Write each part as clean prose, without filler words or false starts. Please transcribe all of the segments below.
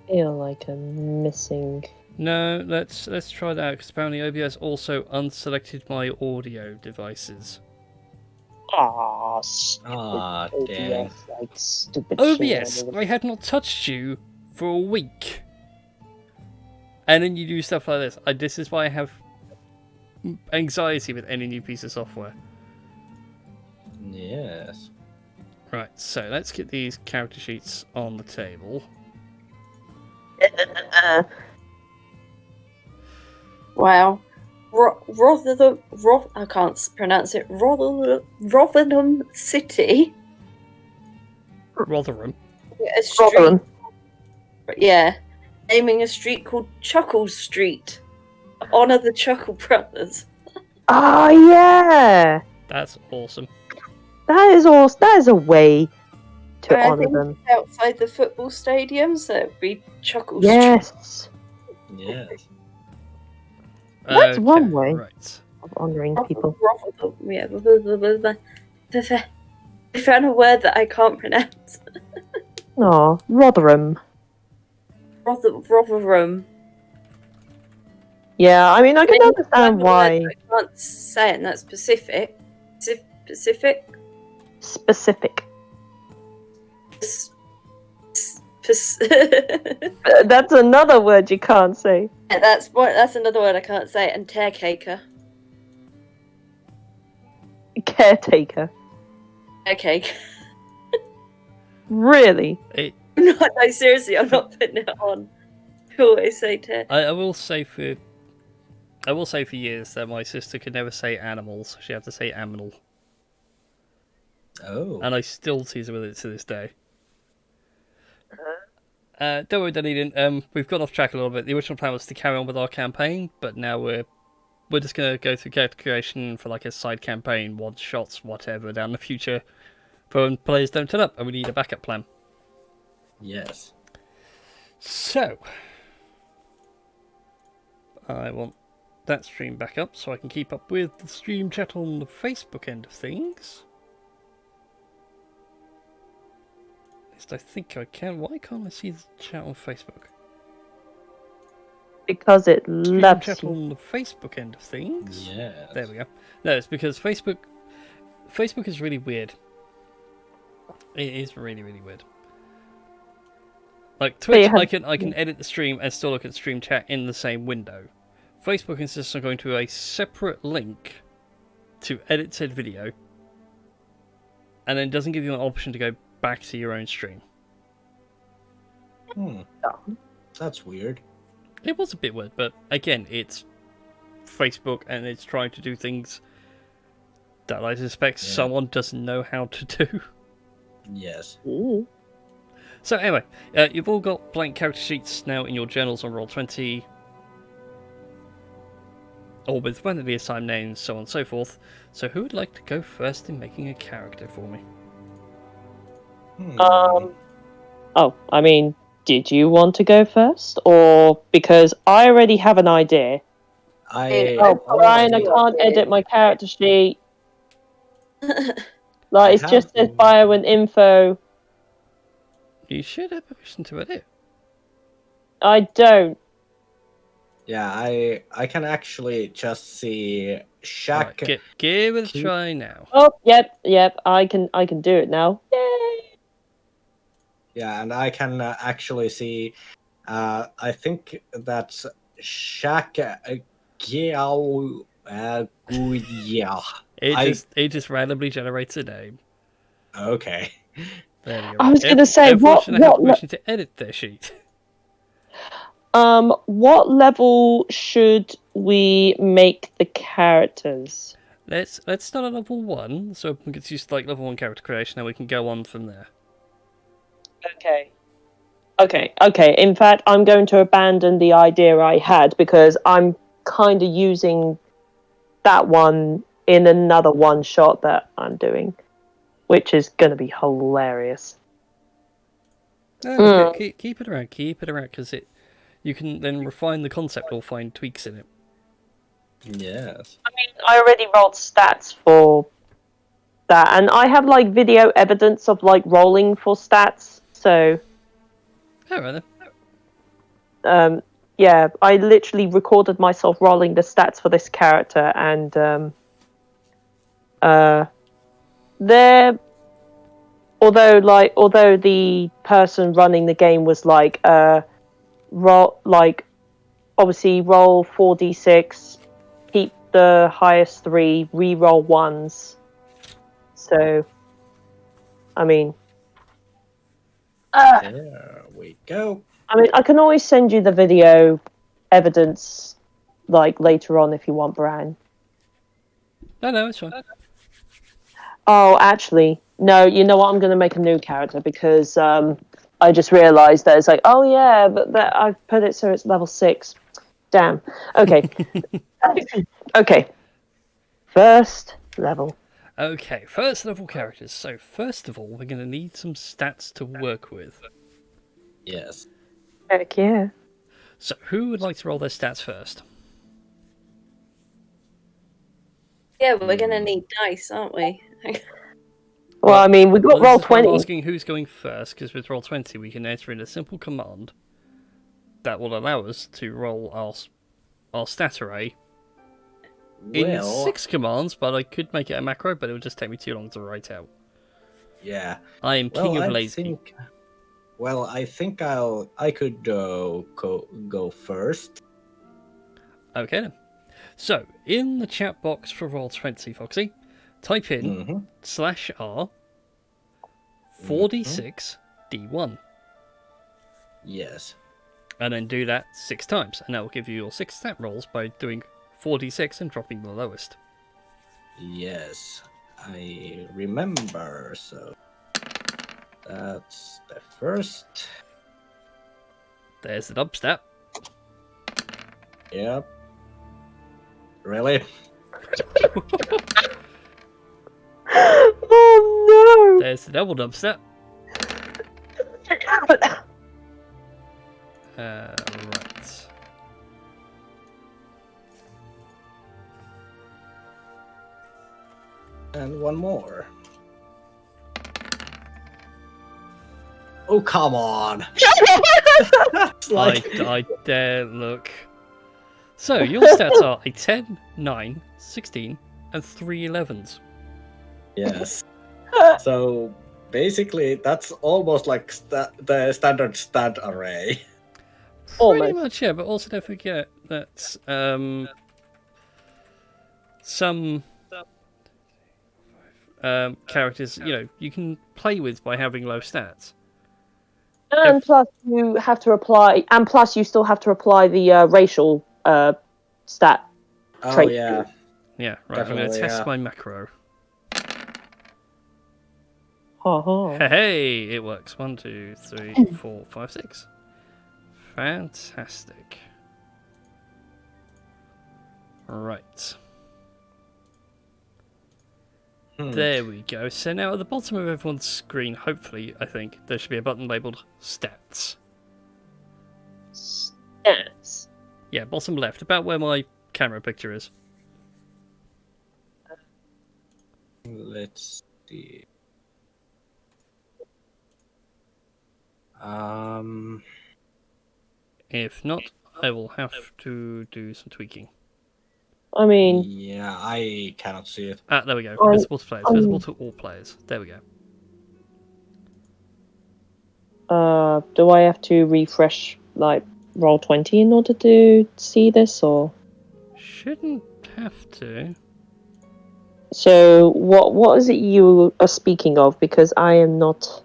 feel like I'm missing. No, let's try that because apparently OBS also unselected my audio devices. Stupid dang. OBS, like stupid OBS, shit. I had not touched you for a week, and then you do stuff like this. This is why I have anxiety with any new piece of software. Yes. Right, so let's get these character sheets on the table. Wow. I can't pronounce it. Rotherham City. Rotherham. A street. Rotherham. Yeah. Naming a street called Chuckle Street. Honour the Chuckle Brothers. Oh yeah, That's awesome. that is awesome. That is a way to I honour think them. it's outside the football stadium, so it'd be Chuckle Yes, Yes. That's one way. Right. of honouring people. Yeah. I found a word that I can't pronounce. Oh, Rotherham. Rotherham. Yeah, I mean, I can understand why. I can't say it, and that's Pacific. Pacific? Specific. Yeah, That's another word you can't say. that's another word I can't say. And caretaker. Caretaker. Caretaker. Really? No, seriously, I'm not putting it on. I always say I will say for years that my sister could never say animals. She had to say aminal. Oh. And I still tease her with it to this day. Don't worry, Dunedin. We've got off track a little bit. The original plan was to carry on with our campaign, but now we're just going to go through character creation for like a side campaign, one shots, whatever, down the future for when players don't turn up and we need a backup plan. Yes. So, I want that stream back up so I can keep up with the stream chat on the Facebook end of things. At least I think I can. Why can't I see the chat on Facebook? Because it Stream loves chat you. on the Facebook end of things. Yes. There we go. No, it's because Facebook is really weird. It is really, really weird. Like Twitch, I can edit the stream and still look at stream chat in the same window. Facebook insists on going to a separate link to edit said video, and then doesn't give you an option to go back to your own stream. That's weird. It was a bit weird, but again, it's Facebook and it's trying to do things that I suspect someone doesn't know how to do. Yes. Ooh. So anyway, you've all got blank character sheets now in your journals on Roll20, all with randomly assigned names, so on and so forth. So who would like to go first in making a character for me? Oh, I mean, did you want to go first? Or because I already have an idea. Brian, I can't edit my character sheet. Like, it's just says bio and info. You should have permission to edit. I don't. Yeah, I can actually just see Shaq. Right, give it a try now. Oh, yep, I can do it now. Yay! Yeah, and I can actually see. I think that's Shaq. It just randomly generates a name. Okay. There we go. I was going to say, what permission to edit their sheet. What level should we make the characters? Let's start at level 1, so we can get used to like level 1 character creation, and we can go on from there. Okay. In fact, I'm going to abandon the idea I had because I'm kind of using that one in another one shot that I'm doing, which is going to be hilarious. Keep it around, because you can then refine the concept or find tweaks in it. Yes. I mean, I already rolled stats for that, and I have like video evidence of like rolling for stats, so. Alright then. yeah, I literally recorded myself rolling the stats for this character, and they're although the person running the game was like roll like obviously roll 4d6, keep the highest 3, re-roll ones. So, I mean, There we go. I can always send you the video evidence like later on if you want, Bran. No, it's fine. Oh, actually, no. You know what? I'm going to make a new character because I just realised that it's like, oh yeah, but that I've put it so it's level 6. Damn. Okay. Okay. First level. Okay, first level characters. So first of all, we're going to need some stats to work with. Yes. Heck yeah. So who would like to roll their stats first? Yeah, we're gonna need dice, aren't we? Well, I mean, we got roll this is why I'm 20. asking who's going first, because with roll 20 we can enter in a simple command that will allow us to roll our stat array in Well, 6 commands, but I could make it a macro, but it would just take me too long to write out. yeah. I am king of lazy. I think I could go first. Okay then. So, in the chat box for roll 20, Foxy, type in /r 4d6 d1. Yes. And then do that 6 times, and that will give you your 6 stat rolls by doing 4d6 and dropping the lowest. Yes, I remember. So that's the first. There's the dub stat. Yep. Really? Oh no! There's the double dub stat. Right. And one more. Oh, come on. That's like... I dare look. So, your stats are a 10, 9, 16, and 3 11s. Yes. So basically, that's almost like the standard stat array. Pretty Almost. much, yeah, but also don't forget that some characters, you can play with by having low stats. And plus, you have to apply, and plus, you still have to apply the racial stat Oh, trait. yeah. Yeah, right, I'm going to Definitely, test yeah. my macro. Ha Hey, it works. 1, 2, 3, 4, 5, 6. Fantastic. Right. There we go. So now at the bottom of everyone's screen, hopefully, I think, there should be a button labelled Stats. Stats. Yeah, bottom left, about where my camera picture is. Let's see. If not, I will have to do some tweaking. I mean, Yeah, I cannot see it. Ah, there we go. I'm- Visible to players. Visible to all players. There we go. do I have to refresh like roll 20 in order to see this, or Shouldn't have to. so? What is it you are speaking of? Because I am not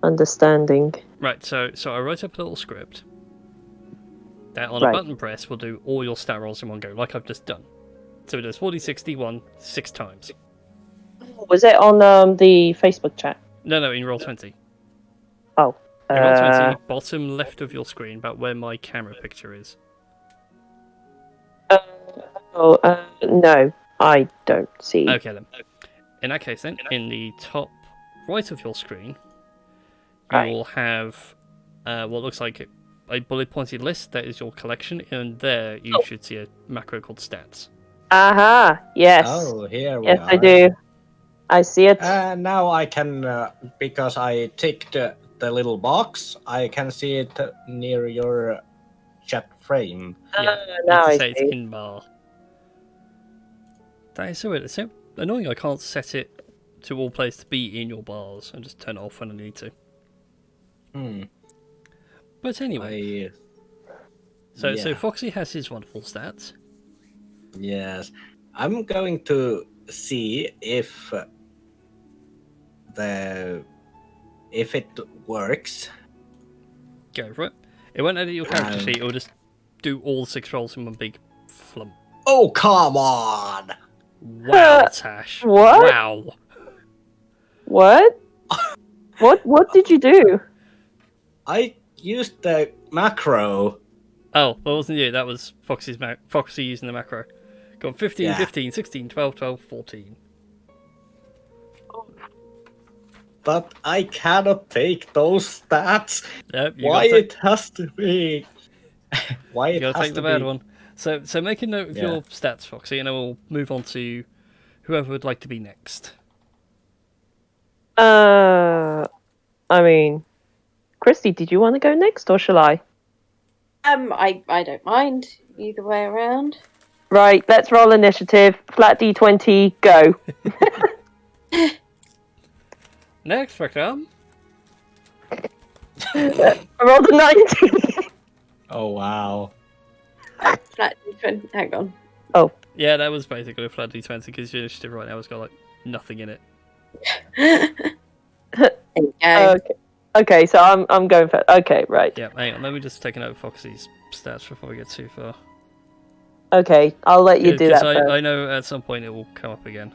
understanding. Right, so I wrote up a little script that on Right. a button press will do all your stat rolls in one go, like I've just done. So it does 40, 60, 1, 6 times. Was it on the Facebook chat? No, in Roll20. Oh, In Roll20, bottom left of your screen, about where my camera picture is. No, I don't see. Okay then. In that case then, in the top right of your screen, you Right. will have what looks like a bullet pointed list. That is your collection, and there you should see a macro called stats. Aha! Yes. Oh, here we Yes, are. I do. I see it. Now I can, because I ticked the little box. I can see it near your chat frame. Yeah, now I say it's see. in bar. That is so weird. It's so annoying I can't set it to all players to be in your bars and just turn it off when I need to. Hmm. But anyway, so yeah. Foxy has his wonderful stats. Yes. I'm going to see if it works. Go for it. It won't edit your character sheet. It'll just do all 6 rolls in one big flump. Oh, come on! Wow, Tash. What? Wow. What? What did you do? I used the macro. Oh, that wasn't you. That was Foxy using the macro. Got 15, Yeah. 15, 16, 12, 12, 14. But I cannot take those stats. Yep, Why it has to be? Why You it gotta has take to the bad be? one. So make a note of your stats, Foxy, and then we'll move on to whoever would like to be next. I mean, Christy, did you want to go next, or shall I? I don't mind either way around. Right, let's roll initiative. Flat D20, go. Next, Reclam. I rolled a 19. Oh wow! Flat D20. Hang on. Yeah, that was basically a flat D20 because your initiative right now has got like nothing in it. There you go. Okay, so I'm going for. Okay, right. Yeah, hang on. Let me just take a note of Foxy's stats before we get too far. Okay, I'll let you do that Because first. I know at some point it will come up again.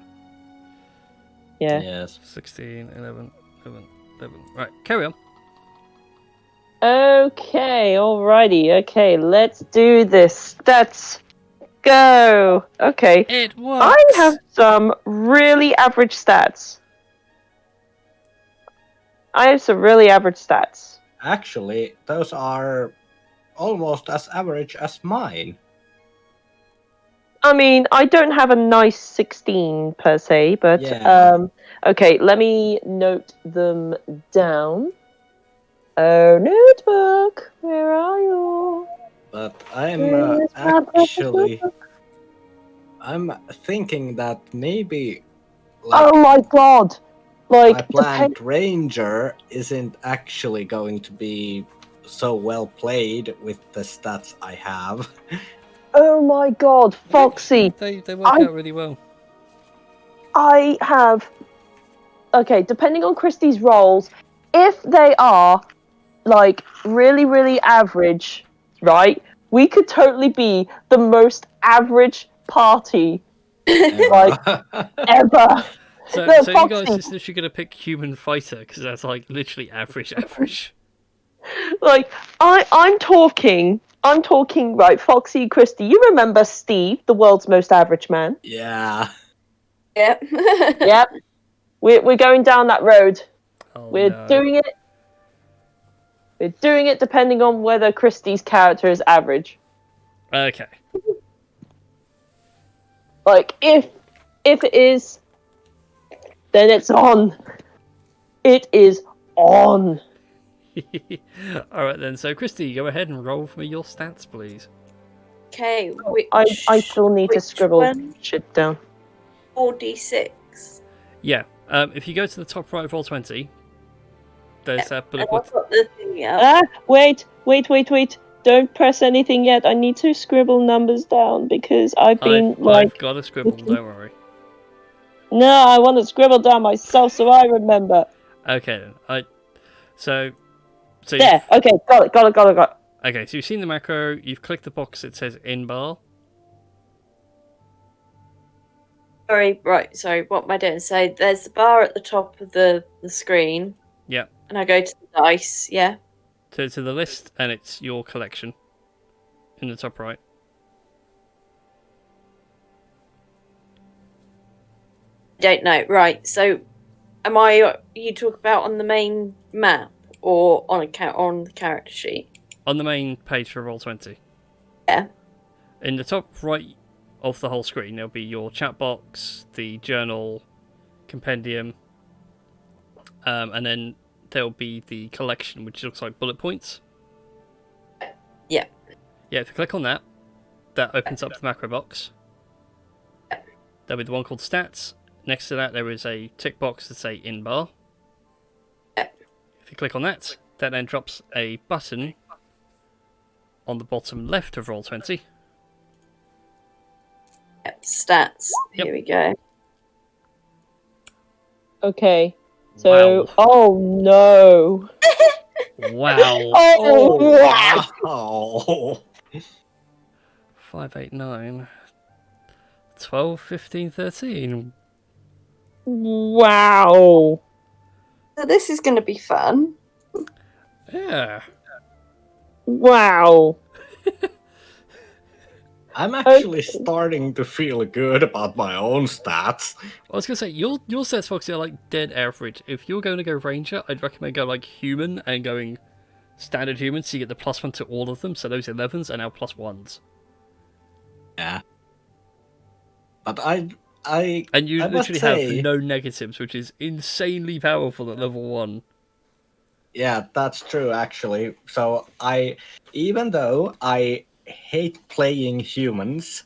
Yeah. Yes. 16, 11, 11, 11. Right, carry on. Okay, alrighty. Okay, let's do this. Let's go. Okay. It works. I have some really average stats. Actually, those are almost as average as mine. I mean, I don't have a nice 16 per se, but Yeah. okay, let me note them down. Oh, notebook, where are you? But I'm Where's my precious actually. notebook? I'm thinking that maybe. Like, Oh my god! my Like, plant ranger isn't actually going to be so well played with the stats I have. oh my god, Foxy! They work out really well. I have. Okay, depending on Christie's rolls, if they are like really, really average, right? We could totally be the most average party like ever. So, No, so you guys Foxy. just literally gonna pick human fighter because that's like literally average. Like I'm talking right, Foxy, Christy. You remember Steve, the world's most average man? Yeah. Yep. Yep. We're going down that road. Oh, We're no. doing it. We're doing it depending on whether Christie's character is average. Okay. Like if it is, then it's on. It is on. All right then. So, Christy, go ahead and roll for me your stats, please. Okay, I still need to which scribble one? shit down. 4d6. Yeah. If you go to the top right of Roll20, there's that bullet And point. I've got the thing up. Wait. Don't press anything yet. I need to scribble numbers down because I've been I've got a scribble. Don't worry. No, I want to scribble down myself so I remember. Okay then. So There. Okay, got it. Okay, so you've seen the macro. You've clicked the box that says in bar. Sorry, what am I doing? So there's the bar at the top of the screen. Yeah. And I go to the dice, yeah? To the list, and it's your collection in the top right. Don't know. Right, so you talk about on the main map or on the character sheet? On the main page for Roll20. Yeah. In the top right of the whole screen, there'll be your chat box, the journal, compendium, and then there'll be the collection, which looks like bullet points. Yeah. Yeah, if you click on that, that opens up the macro box. There'll be the one called stats. Next to that, there is a tick box to say in bar. If you click on that, that then drops a button on the bottom left of Roll20. Yep, stats. Yep. Here we go. Okay. So, Wow. oh no. Wow. Oh, wow. Wow. 5, 8, 9, 12, 15, 13. Wow. So this is going to be fun. Yeah. Wow. I'm actually starting to feel good about my own stats. I was gonna say your stats, Foxy, are like dead average. If you're going to go Ranger, I'd recommend go like human and going standard human, so you get the +1 to all of them. So those 11s are now +1s. Yeah. But I And you I must literally say, have no negatives, which is insanely powerful at level 1. yeah, that's true actually. So even though I hate playing humans,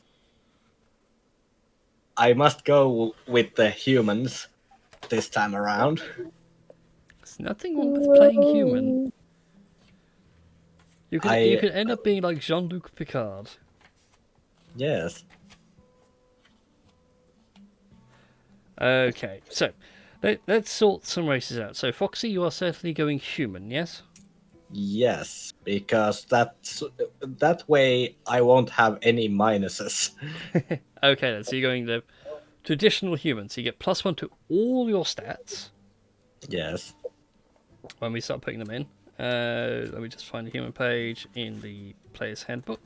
I must go with the humans this time around. There's nothing wrong with playing human. You could end up being like Jean-Luc Picard. Yes. Okay, so let's sort some races out. So Foxy, you are certainly going human, yes? Yes, because that way I won't have any minuses. Okay then, so you're going the traditional human, so you get +1 to all your stats Yes. when we start putting them in. Let me just find the human page in the player's handbook.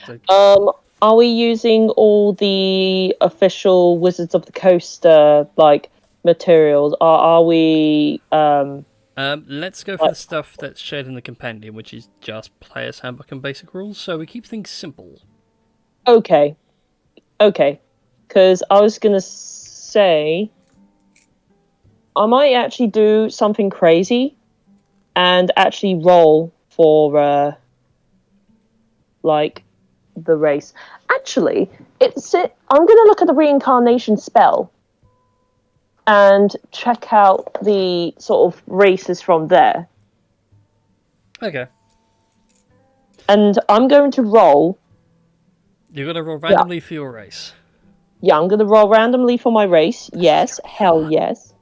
So, Are we using all the official Wizards of the Coast like materials? Or are we let's go for the stuff that's shared in the compendium, which is just player's handbook and basic rules, so we keep things simple. okay. Okay. Because I was gonna say I might actually do something crazy and actually roll for like the race. Actually, I'm gonna look at the reincarnation spell and check out the sort of races from there. Okay. And I'm going to roll. You're going to roll randomly for your race. Yeah, I'm going to roll randomly for my race. Yes, hell yes.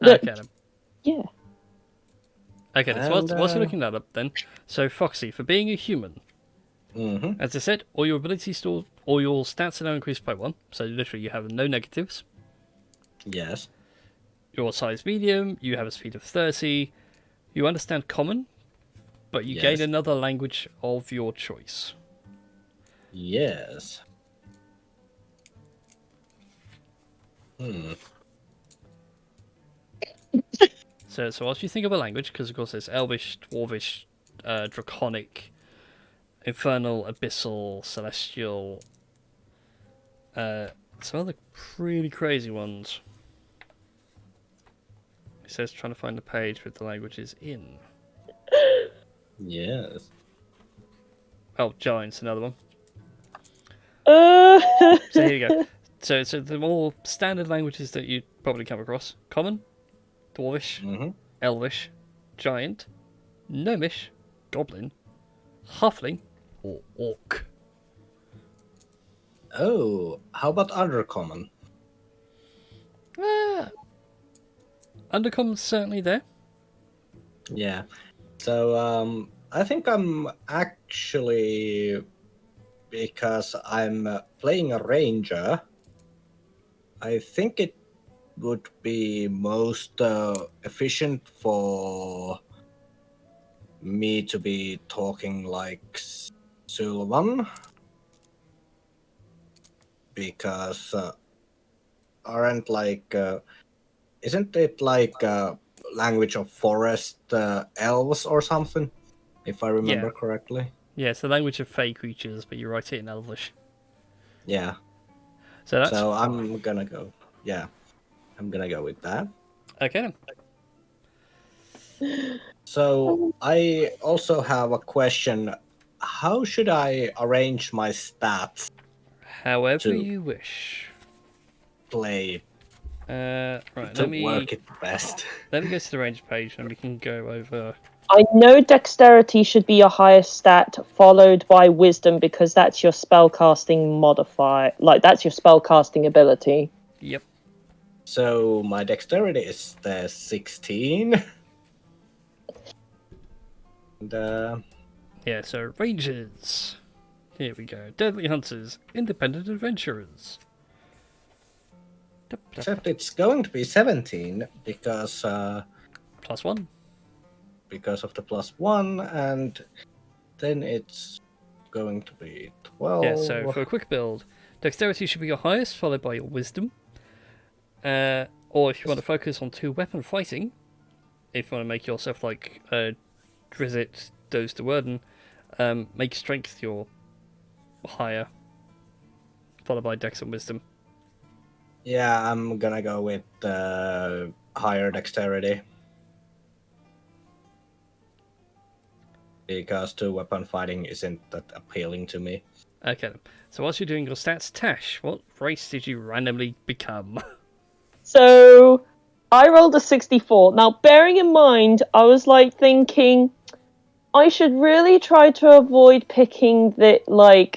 Okay, then. Yeah. Okay, so whilst you're looking that up then, so Foxy, for being a human, as I said, all your abilities all your stats are now increased by 1, so literally you have no negatives. Yes. Your size medium, you have a speed of 30, you understand common, but you gain another language of your choice. Yes. So whilst you think of a language, because of course there's Elvish, Dwarvish, Draconic, Infernal, Abyssal, Celestial, some other pretty crazy ones. It says trying to find the page with the languages in. Yes. Oh, Giant's another one. Uh... So here you go. So the more standard languages that you'd probably come across: Common, Dwarvish, Elvish, Giant, Gnomish, Goblin, Halfling, or Orc. Oh, how about Undercommon? Undercommon's certainly there. Yeah. So I think I'm actually, because I'm playing a ranger, I think it would be most efficient for me to be talking like Sylvan, because aren't like isn't it like language of forest elves or something, if I remember correctly? Yeah, it's the language of fey creatures, but you write it in Elvish. Yeah. So that's So fine. I'm gonna go. Yeah, I'm gonna go with that. Okay then. So I also have a question. How should I arrange my stats However to you wish. play Right, to work it best? let me go to the range page and we can go over. I know dexterity should be your highest stat, followed by wisdom, because that's your spellcasting modifier. Like, that's your spellcasting ability. Yep. So my dexterity is the 16. And Yeah, so Rangers. Here we go. Deadly Hunters. Independent Adventurers. except it's going to be 17 because +1. because of the +1, and then it's going to be 12. Yeah, so for a quick build, Dexterity should be your highest, followed by your Wisdom. Or if you want to focus on 2-weapon fighting, if you want to make yourself like Drizzt, Dose to Worden, make Strength your higher, followed by Dex and Wisdom. Yeah, I'm gonna go with higher dexterity. Because 2-weapon fighting isn't that appealing to me. Okay, so whilst you're doing your stats, Tash, what race did you randomly become? So I rolled a 64. Now, bearing in mind, I was like thinking I should really try to avoid picking my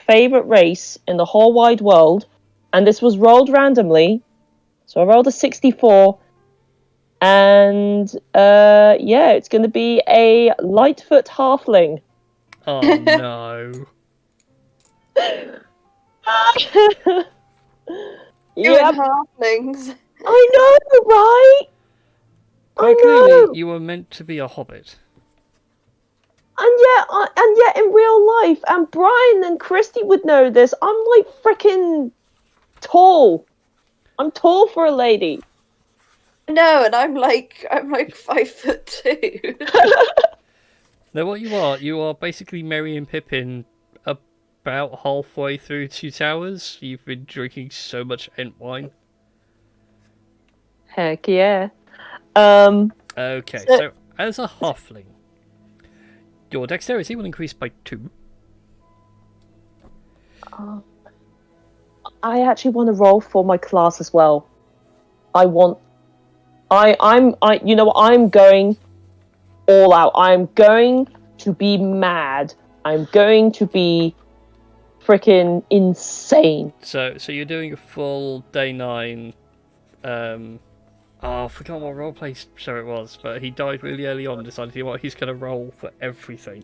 favorite race in the whole wide world, and this was rolled randomly. So I rolled a 64, and yeah, it's going to be a Lightfoot halfling. Oh no. You Yep, and halflings. I know, right? Quite I clearly, know. you were meant to be a hobbit. And yet, in real life, and Brian and Christy would know this. I'm like freaking tall. I'm tall for a lady. No, and I'm like 5'2". Now, what you are basically Merry and Pippin about halfway through Two Towers. You've been drinking so much Ent wine. Heck yeah. Okay, so as a halfling, your dexterity will increase by 2. I actually want to roll for my class as well. I'm you know what, I'm going all out. I'm going to be mad. I'm going to be freaking insane. So you're doing a full day 9. I forgot what roleplay show it was, but he died really early on and decided, you know what, he's going to roll for everything.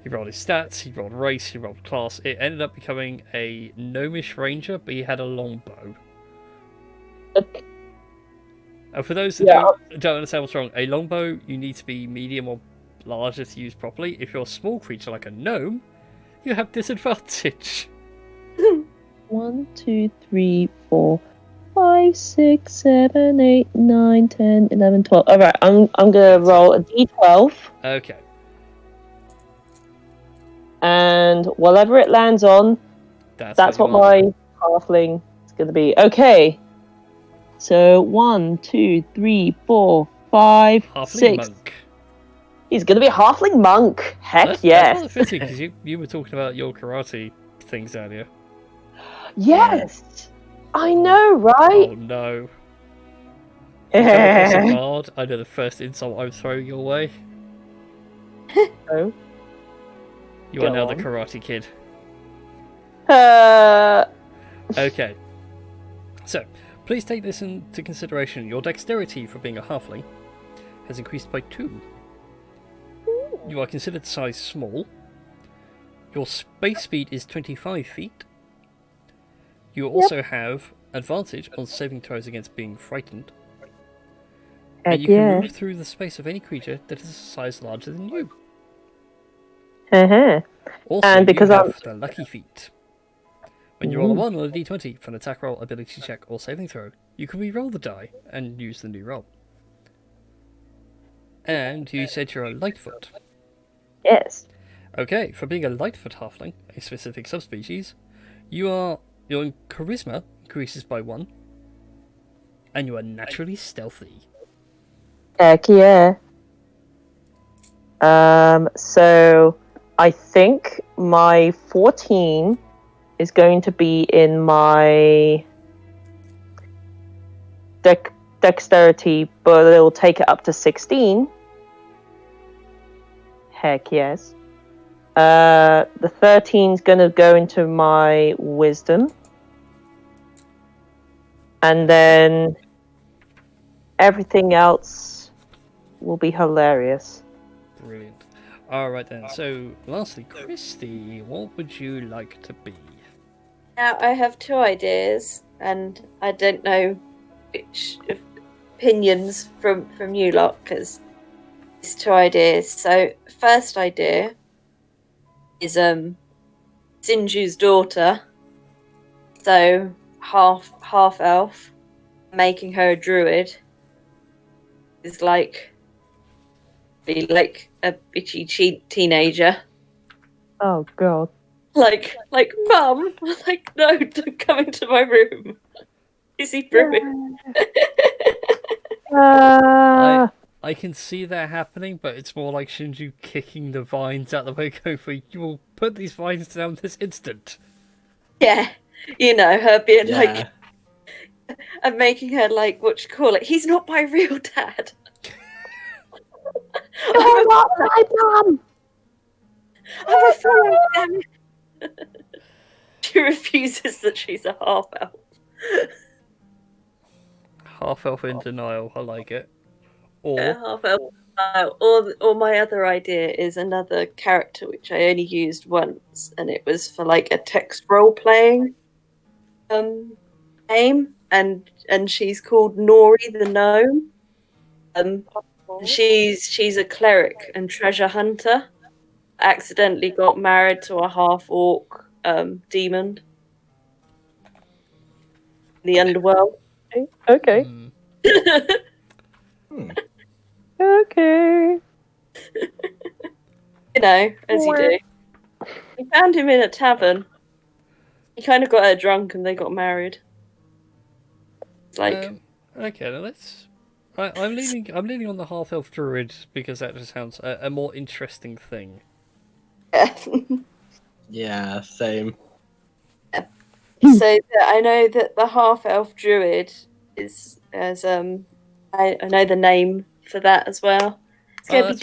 He rolled his stats, he rolled race, he rolled class. It ended up becoming a gnomish ranger, but he had a longbow. And for those that don't understand what's wrong, a longbow, you need to be medium or larger to use properly. If you're a small creature like a gnome, you have disadvantage. 1, 2, 3, 4, 5, 6, 7, 8, 9, 10, 11, 12. Alright, I'm gonna roll a d12. Okay. And whatever it lands on, that's what my halfling is gonna be. Okay. So 1, 2, 3, 4, 5, Halfling 6. monk. He's gonna be a halfling monk. Heck yes. That's rather fitting, because you were talking about your karate things earlier. Yes. I know, right? Oh no. You come across a bard, I know the first insult I'm throwing your way. Oh. You are Go now on. the karate kid. Okay. So, please take this into consideration. Your dexterity for being a halfling has increased by 2. You are considered size small. Your space speed is 25 feet. You also have advantage on saving throws against being frightened. And you can move through the space of any creature that is a size larger than you. Also, And because you have the lucky feat. When you roll a 1 on a d20 for an attack roll, ability check, or saving throw, you can re-roll the die and use the new roll. And you said you're a Lightfoot. Yes. Okay, for being a Lightfoot halfling, a specific subspecies, your charisma increases by 1. And you are naturally stealthy. Heck yeah. So I think my 14 is going to be in my dexterity, but it'll take it up to 16. Heck yes. The 13's gonna go into my wisdom. And then everything else will be hilarious. Brilliant. Alright then, so lastly, Christy, what would you like to be? Now, I have two ideas, and I don't know which opinions from you lot, because it's two ideas. So, first idea is Sinju's daughter, so half elf, making her a druid is be like a bitchy teenager. Oh god. Like, Mum, like, no, don't come into my room. Is he brewing? I can see that happening, but it's more like Shinju kicking the vines out the way, going for, you will put these vines down this instant. Yeah, you know, her being Yeah. like, and making her like, what you call it? He's not my real dad. You're not my mum! I'm a fellow, damn it. She refuses that she's a half elf. Half elf in denial, I like it. Or Half elf. Or my other idea is another character which I only used once, and it was for like a text role playing game, and she's called Nori the gnome. She's a cleric and treasure hunter. Accidentally got married to a half orc demon in the underworld. Okay. Okay. You know, as you do. We found him in a tavern. He kind of got her drunk and they got married. It's like, okay, now let's. I'm leaning on the half elf druid because that just sounds a more interesting thing. yeah. Yeah, same. So I know that the half elf druid is as I know the name for that as well. It's gonna be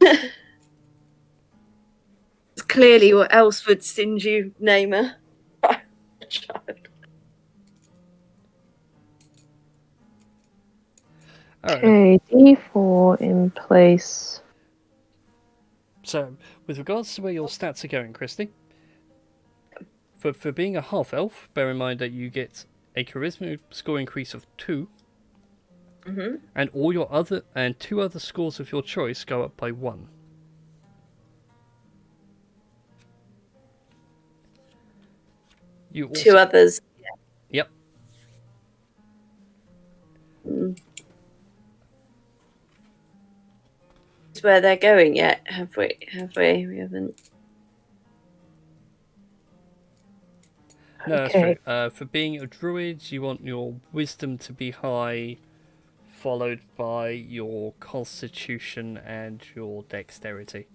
Daisy. Clearly, what else would Sinju name her? Child. Okay, D4 in place. So, with regards to where your stats are going, Christy, for being a half elf, bear in mind that you get a charisma score increase of 2, and all your two other scores of your choice go up by 1. You also... Two others. Yep. Where they're going yet? Have we? We haven't. No, Okay. that's true. For being a druid, you want your wisdom to be high, followed by your constitution and your dexterity.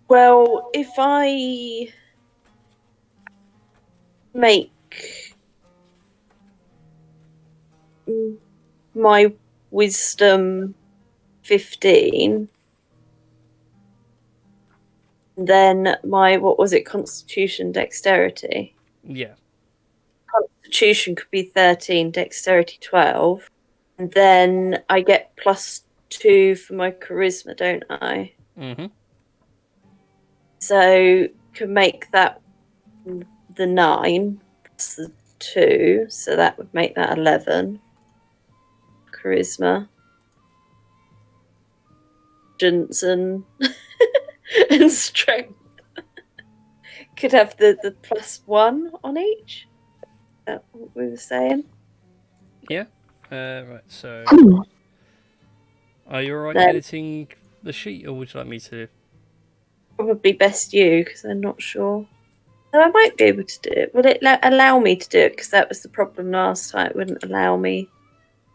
Well, if I make my wisdom 15, then my, what was it, constitution, dexterity? Yeah. Constitution could be 13, dexterity 12, and then I get +2 for my charisma, don't I? Mm-hmm. So can make that the 9 plus the 2, so that would make that 11. Charisma. Jensen and strength. Could have the +1 on each. Is that what we were saying? Yeah. Right, so... Hmm. Are you alright No. editing the sheet, or would you like me to? Probably best you, because I'm not sure. So I might be able to do it. Will it allow me to do it? Because that was the problem last time. It wouldn't allow me.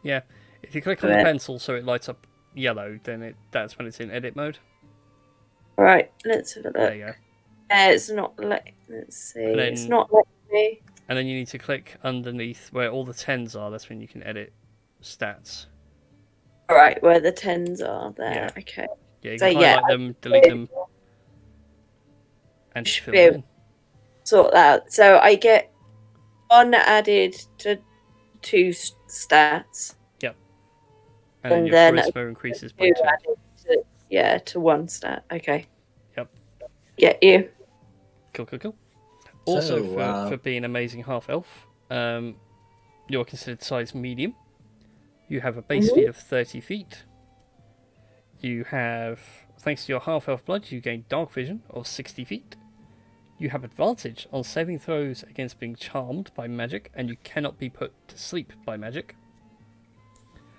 Yeah. If you click on the pencil so it lights up yellow, then that's when it's in edit mode. All right, let's have a look. There you go. It's not letting. Let's see. It's not letting me. And then you need to click underneath where all the 10s are. That's when you can edit stats. All right, where the 10s are there. Yeah. Okay. Yeah, you can highlight them, delete them, and just fill them in. Sort that out. So I get 1 added to 2 stats. Yep. And your charisma increases by 2. To 1 stat. Okay. Yep. Get you. Cool. Also, for being amazing half elf, you're considered size medium. You have a base speed of 30 feet. You have, thanks to your half elf blood, you gain dark vision of 60 feet. You have advantage on saving throws against being charmed by magic, and you cannot be put to sleep by magic.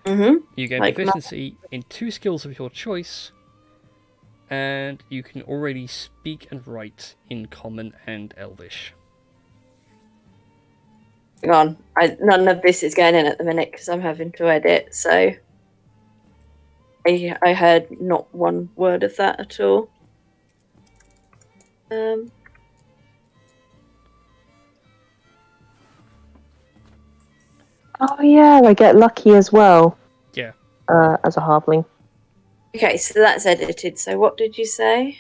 You gain proficiency in 2 skills of your choice, and you can already speak and write in Common and Elvish. Hang on, none of this is going in at the minute because I'm having to edit, so I heard not one word of that at all. Oh yeah, I get lucky as well. Yeah. As a halfling. Okay, so that's edited. So what did you say?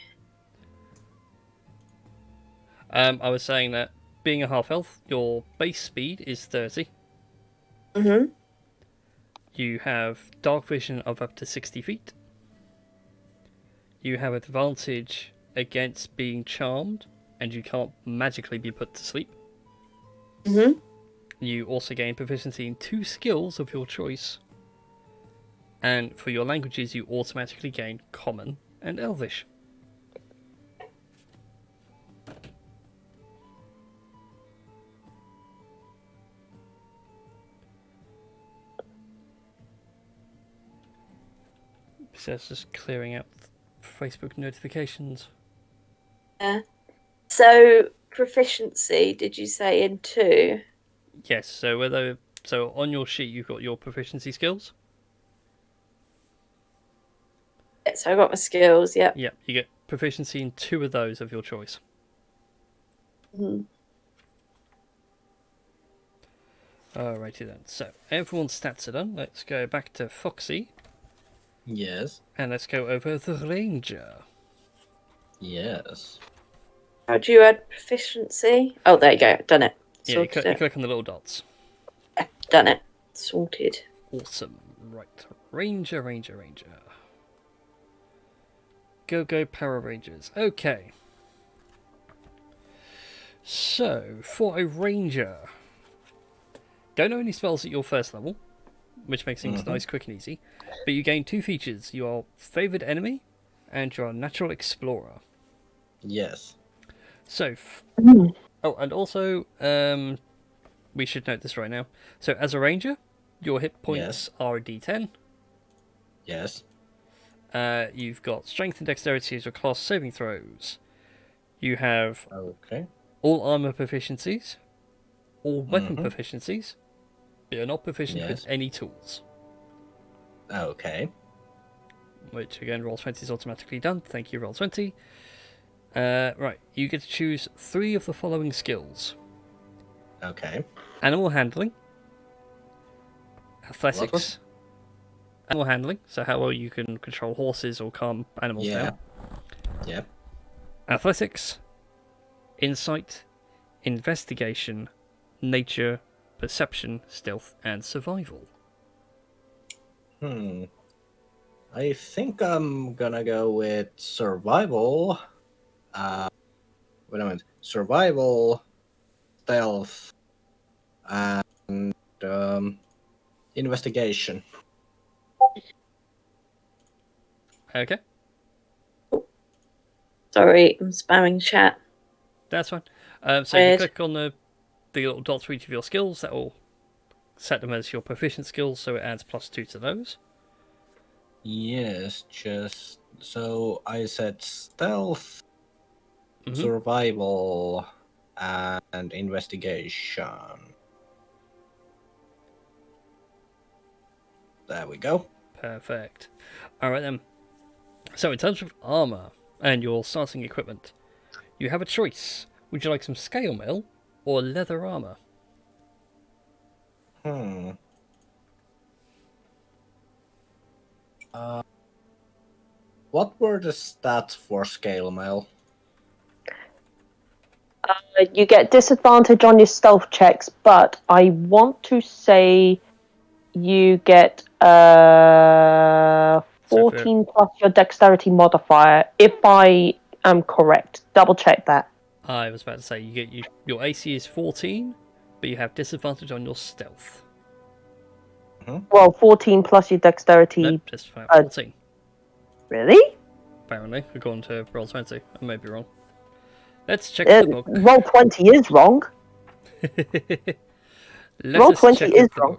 I was saying that being a half elf, your base speed is 30. You have dark vision of up to 60 feet. You have advantage against being charmed, and you can't magically be put to sleep. You also gain proficiency in 2 skills of your choice. And for your languages, you automatically gain Common and Elvish. So it's just clearing out Facebook notifications. Yeah. So proficiency, did you say in 2? Yes. So on your sheet you've got your proficiency skills. So I got my skills. Yep. Yep. You get proficiency in 2 of those of your choice. Alrighty then. So everyone's stats are done. Let's go back to Foxy. Yes. And let's go over the Ranger. Yes. How do you add proficiency? Oh, there you go. Done it. Yeah, you click on the little dots. Yeah, done it. Sorted. Awesome. Right. Ranger. Go Power Rangers. Okay. So, for a Ranger, don't know any spells at your first level, which makes things nice, quick and easy, but you gain 2 features. You are Favoured Enemy, and you're a Natural Explorer. Yes. So, and also, we should note this right now. So, as a Ranger, your hit points are a D10. Yes. You've got Strength and Dexterity as your class saving throws. You have all armor proficiencies, all weapon proficiencies, but you're not proficient with any tools. Okay. Which, again, Roll20 is automatically done. Thank you, Roll20. Right, you get to choose 3 of the following skills. Okay. Animal handling, athletics, animal handling, so how well you can control horses or calm animals down. Yeah. Athletics, insight, investigation, nature, perception, stealth, and survival. I think I'm gonna go with survival. Wait a minute. Survival, stealth, and investigation. Okay. Sorry, I'm spamming chat. That's fine. So if you click on the little dots for each of your skills, that will set them as your proficient skills, so it adds +2 to those. Yes, just so I said stealth, survival, and investigation. There we go. Perfect. Alright then. So in terms of armor and your starting equipment, you have a choice. Would you like some scale mail or leather armor? What were the stats for scale mail? You get disadvantage on your stealth checks, but I want to say you get 14 plus your dexterity modifier, if I am correct. Double check that. I was about to say your AC is 14, but you have disadvantage on your stealth. Well, 14 plus your dexterity. Nope, just 14. Really? Apparently, according to Roll20. I may be wrong. Let's check the book. Roll 20 is wrong. Roll 20 is wrong.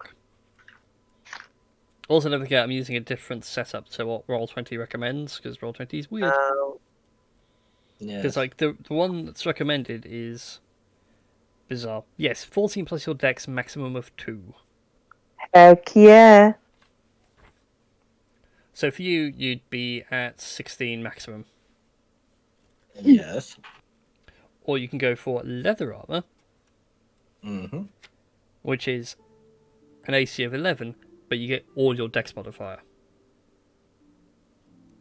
Also, don't forget, I'm using a different setup to what Roll20 recommends, because Roll20 is weird. Because like the one that's recommended is bizarre. Yes, 14 plus your dex, maximum of 2. Heck yeah. So for you, you'd be at 16 maximum. Yes. Or you can go for leather armor, which is an AC of 11, but you get all your dex modifier.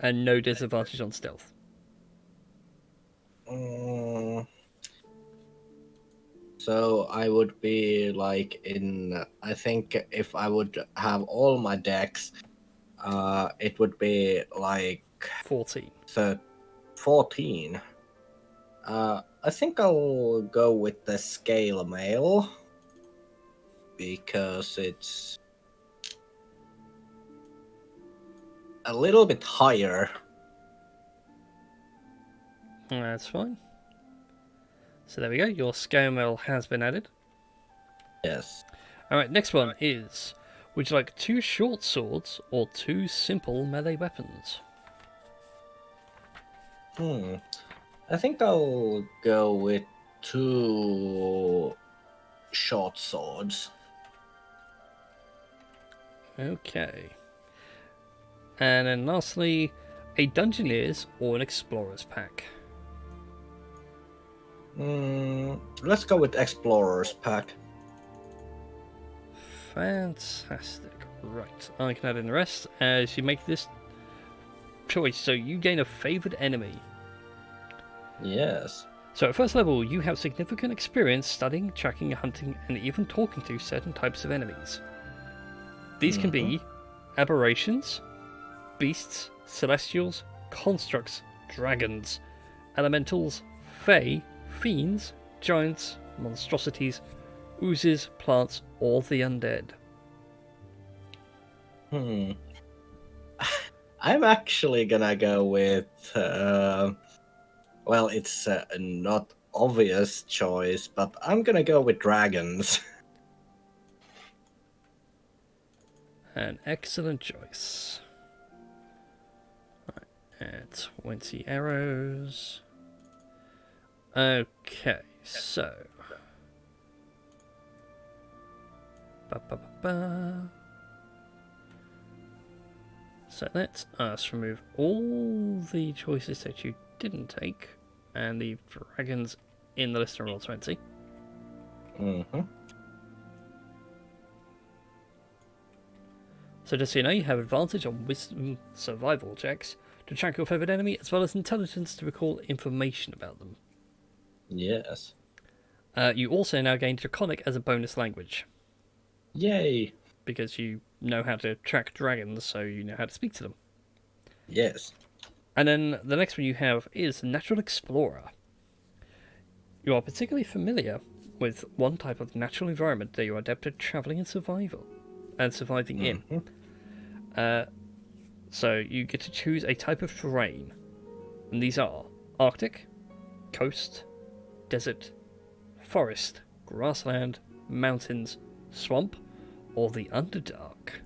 And no disadvantage on stealth. So I would be like I think if I would have all my decks, it would be like 14. 14. I think I'll go with the scale mail because it's a little bit higher. That's fine. So there we go, your scale mail has been added. Yes. Alright, next one is, would you like 2 short swords or 2 simple melee weapons? I think I'll go with 2 short swords. Okay. And then lastly, a Dungeoneer's or an Explorer's pack. Let's go with Explorer's pack. Fantastic. Right, I can add in the rest as you make this choice. So you gain a favoured enemy. Yes. So at first level, you have significant experience studying, tracking, hunting, and even talking to certain types of enemies. These can be aberrations, beasts, celestials, constructs, dragons, elementals, fae, fiends, giants, monstrosities, oozes, plants, or the undead. I'm actually gonna go with well, it's a not obvious choice, but I'm gonna go with dragons. An excellent choice. Right, 20 arrows. Okay, so. So let's remove all the choices that you didn't take and leave dragons in the list of Roll20. So just so you know, you have advantage on wisdom survival checks to track your favourite enemy, as well as intelligence to recall information about them. Yes. You also now gain Draconic as a bonus language. Yay! Because you know how to track dragons, so you know how to speak to them. Yes. And then the next one you have is Natural Explorer. You are particularly familiar with one type of natural environment that you are adept at travelling and surviving in. So you get to choose a type of terrain, and these are Arctic, coast, desert, forest, grassland, mountains, swamp, or the Underdark.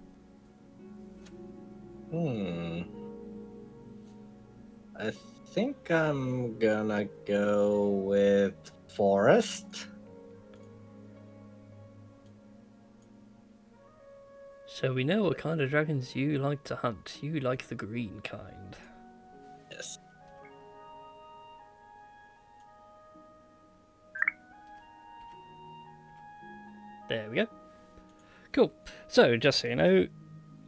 I think I'm gonna go with forest. So we know what kind of dragons you like to hunt. You like the green kind. Yes. There we go. Cool. So, just so you know,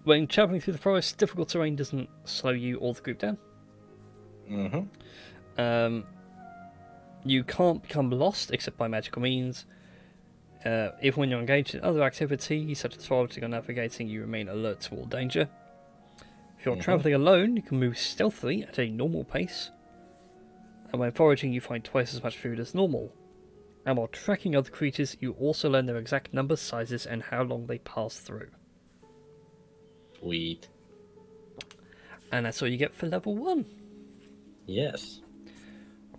when travelling through the forest, difficult terrain doesn't slow you or the group down. You can't become lost except by magical means. Even when you're engaged in other activities, such as foraging or navigating, you remain alert to all danger. If you're travelling alone, you can move stealthily at a normal pace. And when foraging, you find twice as much food as normal. And while tracking other creatures, you also learn their exact numbers, sizes, and how long they pass through. Sweet. And that's all you get for level 1. Yes.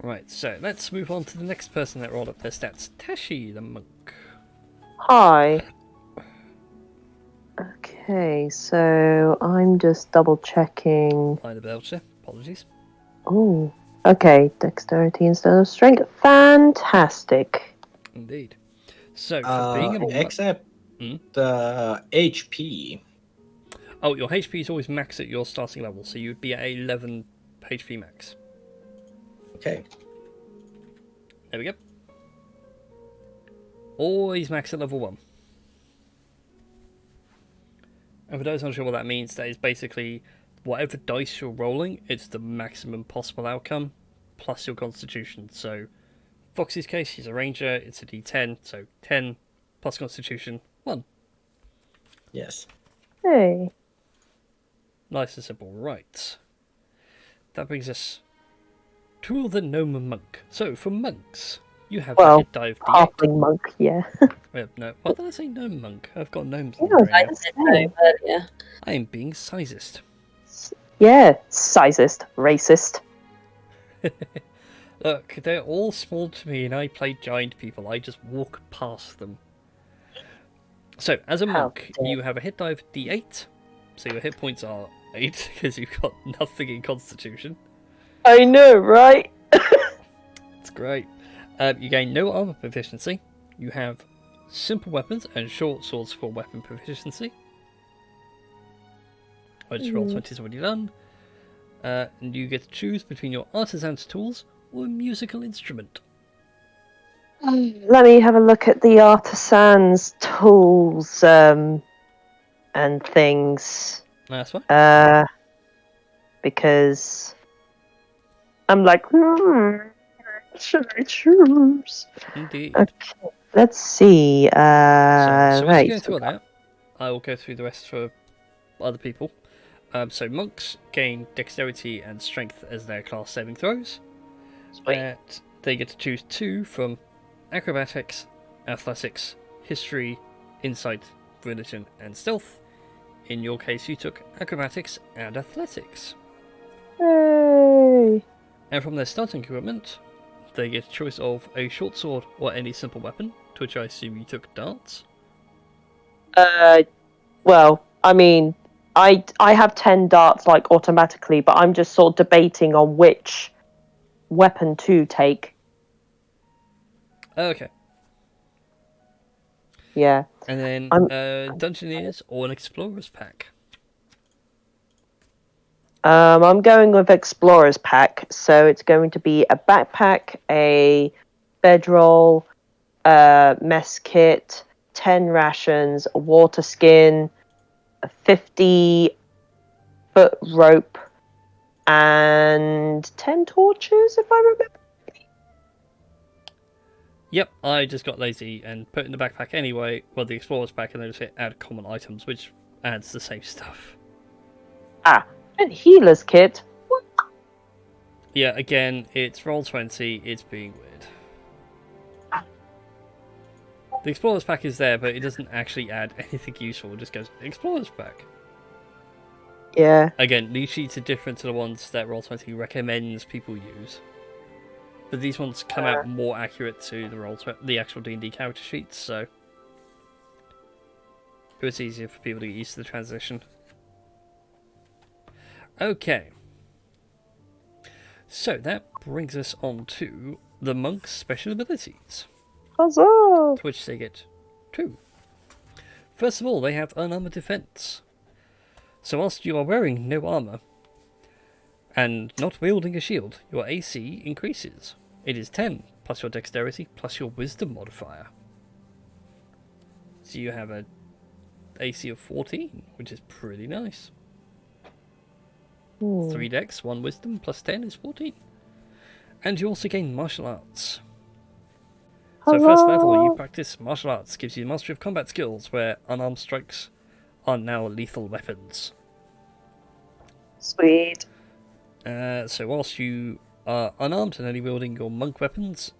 Right, so let's move on to the next person that rolled up their stats. Tashi, the monk. Hi. Okay, so I'm just double checking. Hi, the Belcher. Apologies. Oh, okay. Dexterity instead of strength. Fantastic. Indeed. So, for being a monk... Except the HP. Oh, your HP is always max at your starting level, so you'd be at 11 HP max. Okay. There we go. Always max at level 1. And for those not sure what that means, that is basically whatever dice you're rolling, it's the maximum possible outcome, plus your constitution. So, Foxy's case, he's a ranger, it's a d10, so 10 plus constitution, 1. Yes. Hey. Nice and simple. Right. That brings us to the gnome monk. So, for monks, you have a hit die of d8. Halfling monk, yeah. No, why did I say gnome monk? I've got gnomes Yeah, in the brain. I said no earlier. I am being sizist. Yeah, sizist, racist. Look, they're all small to me and I play giant people. I just walk past them. So, as a monk, you have a hit die of d8. So your hit points are 8 because you've got nothing in constitution. I know, right? It's great. You gain no armor proficiency. You have simple weapons and short swords for weapon proficiency. Which roll 20 is already done. And you get to choose between your artisan's tools or a musical instrument. Let me have a look at the artisan's tools and things. That's fine. Because I'm like, should I choose? Indeed. Okay, let's see. So as Right. you go through that, I will go through the rest for other people. So monks gain dexterity and strength as their class saving throws. They get to choose 2 from acrobatics, athletics, history, insight, religion, and stealth. In your case, you took acrobatics and athletics. Yay. And from their starting equipment, they get a choice of a short sword or any simple weapon, to which I assume you took darts. Well, I mean, I have 10 darts like automatically, but I'm just sort of debating on which weapon to take. Okay. Yeah. And then Dungeoneers or an Explorer's Pack. I'm going with Explorer's Pack, so it's going to be a backpack, a bedroll, mess kit, 10 rations, a water skin, a 50-foot rope, and 10 torches, if I remember. Yep, I just got lazy and put it in the backpack anyway, well, the Explorer's Pack, and then just hit add common items, which adds the same stuff. And healer's kit. Yeah, again, it's Roll20, it's being weird. The Explorer's Pack is there, but it doesn't actually add anything useful, it just goes, Explorer's Pack. Yeah. Again, these sheets are different to the ones that Roll20 recommends people use. But these ones come out more accurate to the actual D&D character sheets, so it was easier for people to get used to the transition. Okay. So that brings us on to the monk's special abilities, Huzzah! to which they get 2. First of all, they have unarmored defense. So whilst you are wearing no armor and not wielding a shield, your AC increases. It is 10 plus your dexterity plus your wisdom modifier. So you have a AC of 14, which is pretty nice. 3 dex, 1 wisdom, plus 10 is 14. And you also gain martial arts. So first level, you practice martial arts, gives you mastery of combat skills, where unarmed strikes are now lethal weapons. Sweet. So whilst you are unarmed and only wielding your monk weapons,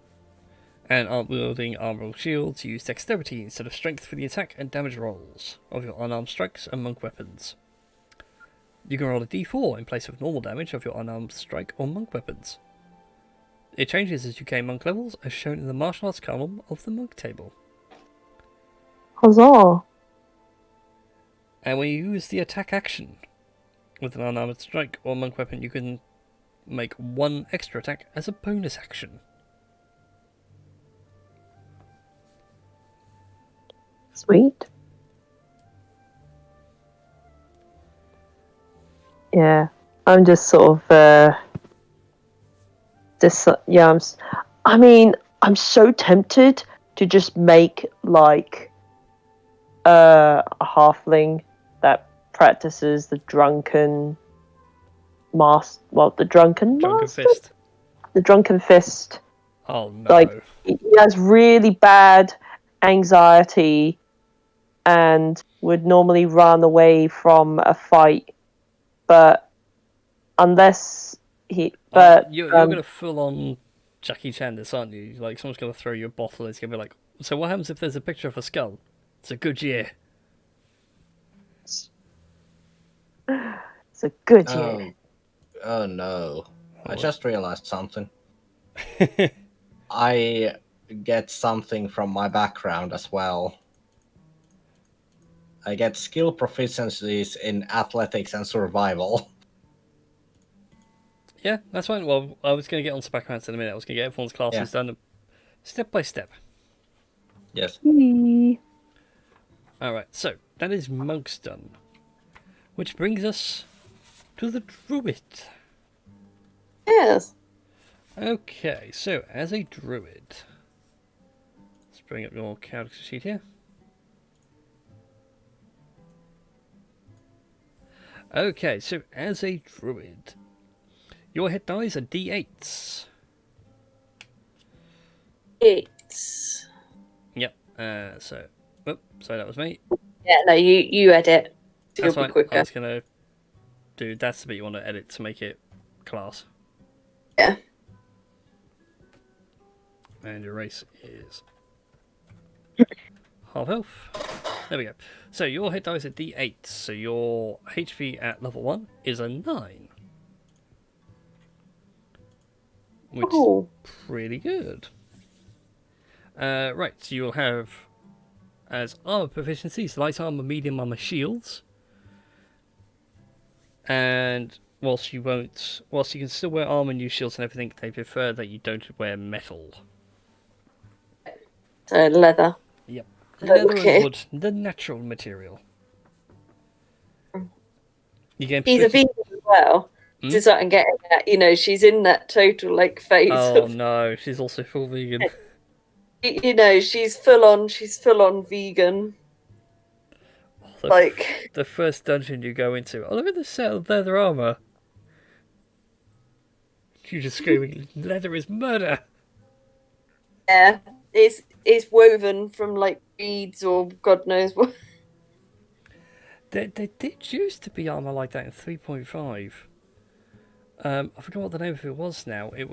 and aren't wielding armor or shields, you use dexterity instead of strength for the attack and damage rolls of your unarmed strikes and monk weapons. You can roll a d4 in place of normal damage of your unarmed strike or monk weapons. It changes as you gain monk levels, as shown in the martial arts column of the monk table. Huzzah! And when you use the attack action with an unarmed strike or monk weapon, you can make 1 extra attack as a bonus action. Sweet. Yeah, I'm just sort of I'm so tempted to just make like a halfling that practices the drunken master. Well, the drunken Fist. The drunken fist. Oh no! Like he has really bad anxiety and would normally run away from a fight, but unless he, but you're gonna full on Jackie Chan this, aren't you? Like someone's gonna throw you a bottle and it's gonna be like, so what happens if there's a picture of a skull? It's a good year. It's a good year. Oh no. I just realized something. I get something from my background as well. I get skill proficiencies in athletics and survival. Yeah, that's fine. Well, I was going to get onto backgrounds in a minute. I was going to get everyone's classes done step by step. Yes. Alright, so that is monks done. Which brings us to the druid. Yes. Okay, so as a druid, let's bring up your character sheet here. Okay, so as a druid, your hit dice are d8s. 8. Yep. So, sorry, that was me. Yeah, no, you edit. You'll That's be fine. quicker. I was gonna do. That's the bit you want to edit to make it class. Yeah. And your race is half elf. There we go. So your hit dice are d8. So your HP at level 1 is a 9. Which is pretty good. Right, so you'll have as armor proficiencies, light armor, medium armor, shields. And whilst you can still wear armor and use shields and everything, they prefer that you don't wear metal. So leather. Yep. Leather and wood, the natural material. She's a vegan as well. Just what I'm getting at. She's in that total phase. Oh no, she's also full vegan. She's full on vegan. The first dungeon you go into, oh look at this set of leather armor. You just screaming, leather is murder. Yeah, it's woven from beads or God knows what. There did used to be armor like that in 3.5. I forgot what the name of it was now. It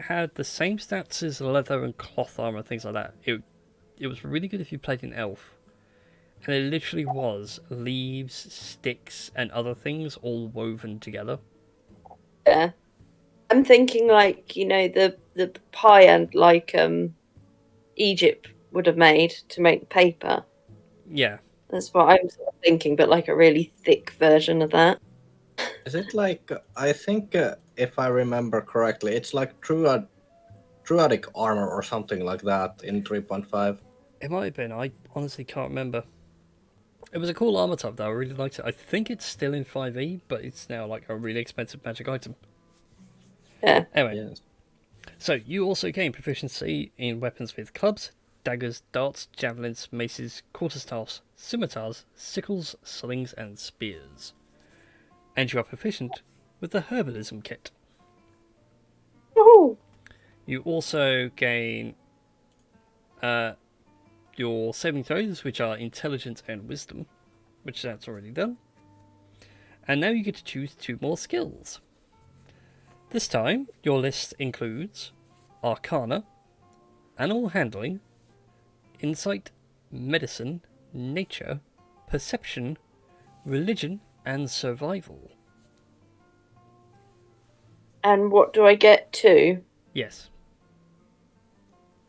had the same stats as leather and cloth armor and things like that. It was really good if you played an elf. And it literally was leaves, sticks, and other things all woven together. Yeah. I'm thinking the pie and Egypt would have made to make paper. Yeah. That's what I'm sort of thinking, but a really thick version of that. Is it I think if I remember correctly, it's true druidic armor or something like that in 3.5. It might have been. I honestly can't remember. It was a cool armor type though. I really liked it. I think it's still in 5e, but it's now like a really expensive magic item. Yeah. Anyway, Yes. so you also gain proficiency in weapons with clubs, daggers, darts, javelins, maces, quarterstaffs, scimitars, sickles, slings, and spears. And you are proficient with the herbalism kit. Woohoo! You also gain your saving throws, which are intelligence and wisdom, which that's already done. And now you get to choose 2 more skills. This time, your list includes Arcana, Animal Handling, Insight, Medicine, Nature, Perception, Religion, and Survival. And what do I get to? Yes.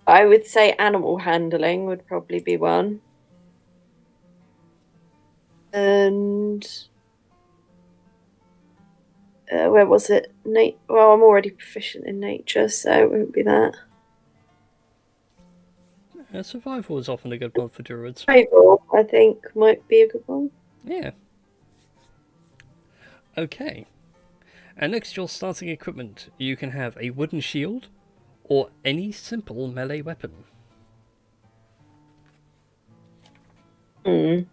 I would say animal handling would probably be one. And where was it? Well, I'm already proficient in nature, so it won't be that. Survival is often a good one for druids. Survival, I think, might be a good one. Yeah. Okay. And next, your starting equipment. You can have a wooden shield or any simple melee weapon. I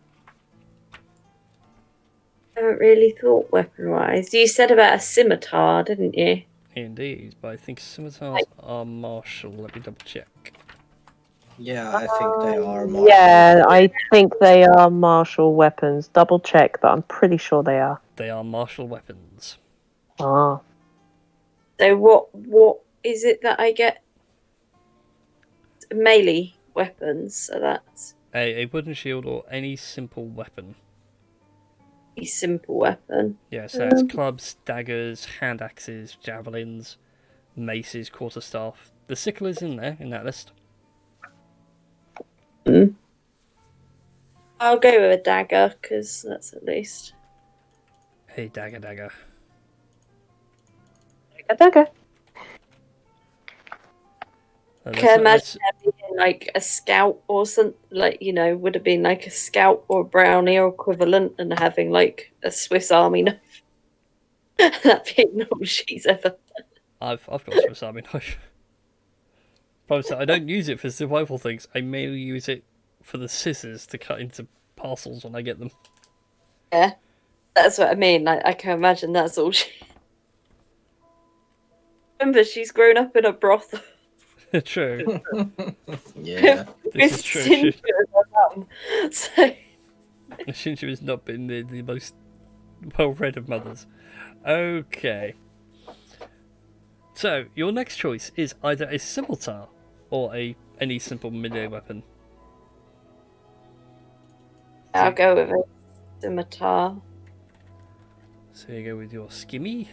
haven't really thought weapon-wise. You said about a scimitar, didn't you? Indeed, but I think scimitars are martial. Let me double check. Yeah, I think they are martial. Yeah, I think they are martial weapons. Double check, but I'm pretty sure they are. They are martial weapons. Ah. So what is it that I get? Melee weapons, so that's A wooden shield or any simple weapon. a simple weapon. Yeah, so that's clubs, daggers, hand axes, javelins, maces, quarterstaff. The sickle is in there, in that list. I'll go with a dagger, because that's at least... A dagger. Okay. Can I imagine there being like a scout or something, like, you know, would have been like a scout or brownie or equivalent and having like a Swiss Army knife. That being all she's ever. I've got a Swiss Army knife. But I don't use it for survival things. I mainly use it for the scissors to cut into parcels when I get them. Yeah, that's what I mean. Like, I can imagine that's all she. Remember, she's grown up in a brothel. True. Yeah. This is true. So Shinju has not been the most well-read of mothers. Okay. So, your next choice is either a scimitar or any simple melee weapon. I'll go with a scimitar. So you go with your skimmy.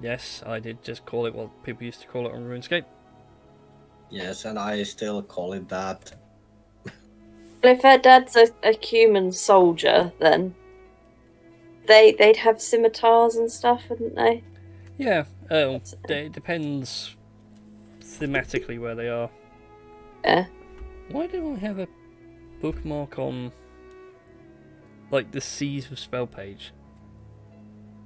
Yes, I did just call it what people used to call it on RuneScape. Yes, and I still call it that. Well, if her dad's a human soldier, then they'd have scimitars and stuff, wouldn't they? Yeah, it depends thematically where they are. Yeah. Why do I have a bookmark on, like, the Seas of Spell page?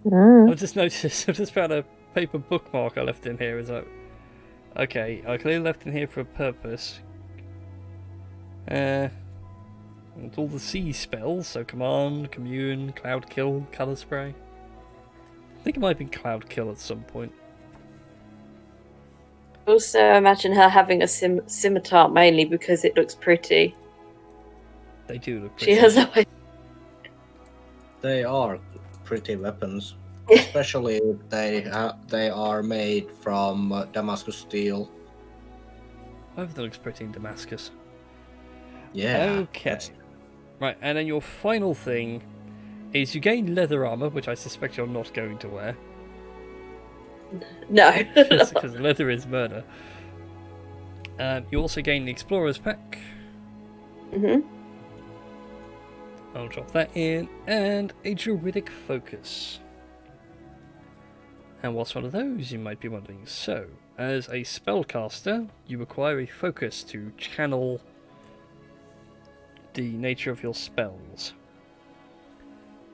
I've just noticed, I've just found a paper bookmark I left in here. Is like, okay, I clearly left in here for a purpose. And all the sea spells, so Command, Commune, Cloud Kill, Colour Spray. I think it might have been Cloud Kill at some point. Also, imagine her having a scimitar mainly because it looks pretty. They do look pretty. She has a. They are pretty weapons, especially if they are made from Damascus steel. Everything looks pretty in Damascus. Yeah. Okay. Right, and then your final thing is you gain leather armor, which I suspect you're not going to wear. No. Because leather is murder. You also gain the Explorer's Pack. I'll drop that in. And a Druidic Focus. And what's one of those, you might be wondering? So, as a spellcaster, you require a focus to channel the nature of your spells.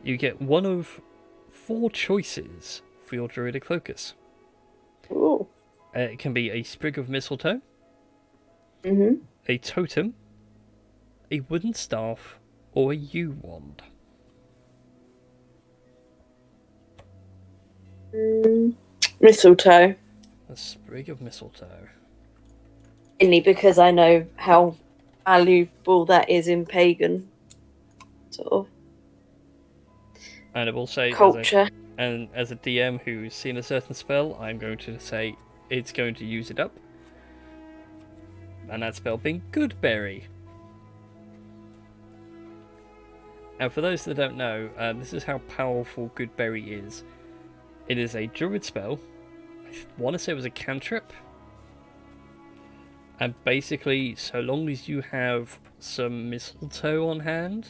You get one of 4 choices for your druidic focus. Ooh. It can be a sprig of mistletoe, Mm-hmm. a totem, a wooden staff, or a yew wand. Mistletoe. A sprig of mistletoe. Mainly because I know how valuable that is in pagan sort of And I will say, culture. as a DM who's seen a certain spell, I'm going to say it's going to use it up. And that spell being Goodberry. And for those that don't know, this is how powerful Goodberry is. It is a druid spell. I want to say it was a cantrip. And basically, so long as you have some mistletoe on hand.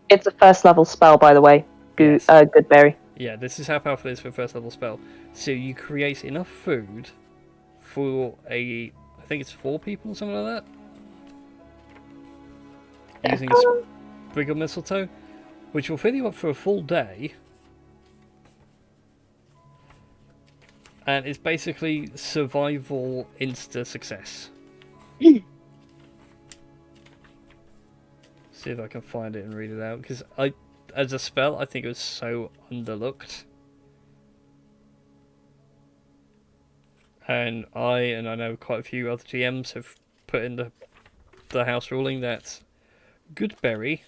It's a first level spell, by the way. Yes. Goodberry. Yeah, this is how powerful it is for a first level spell. So you create enough food for I think it's 4 people or something like that. Using a sprig of mistletoe, which will fill you up for a full day. And it's basically survival insta success. See if I can find it and read it out, because as a spell, I think it was so underlooked. And I know quite a few other GMs have put in the house ruling that Goodberry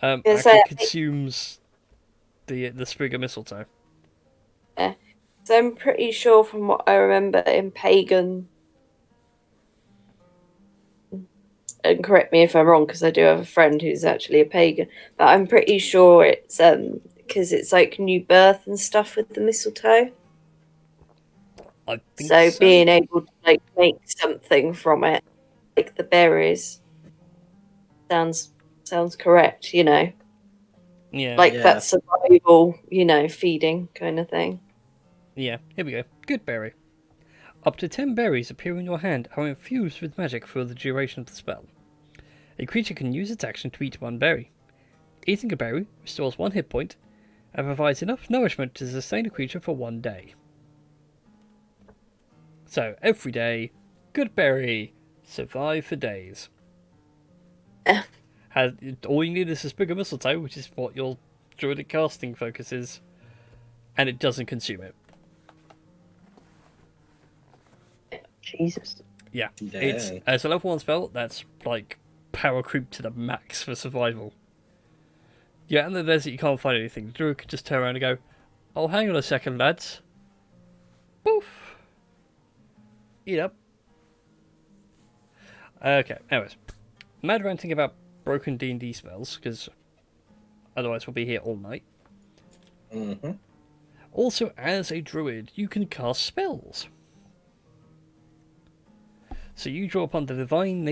actually consumes the sprig of mistletoe. Yeah. So I'm pretty sure from what I remember in pagan, and correct me if I'm wrong because I do have a friend who's actually a pagan, but I'm pretty sure it's because it's like new birth and stuff with the mistletoe. I think So being able to like make something from it, like the berries, sounds correct, you know. Yeah. Like that survival, you know, feeding kind of thing. Yeah, here we go. Goodberry. Up to 10 berries appear in your hand are infused with magic for the duration of the spell. A creature can use its action to eat 1 berry. Eating a berry restores 1 hit point and provides enough nourishment to sustain a creature for 1 day. So, every day, Goodberry, survive for days. All you need is a sprig of mistletoe, which is what your druidic casting focus is, and it doesn't consume it. Jesus. Yeah, it's as a level 1 spell, that's like power creep to the max for survival. Yeah, in the desert you can't find anything. The druid could just turn around and go, "Oh, hang on a second, lads. Poof. Eat up." Okay, anyways. Mad ranting about broken D&D spells, because otherwise we'll be here all night. Mm-hmm. Also, as a druid, you can cast spells. So you draw upon the divine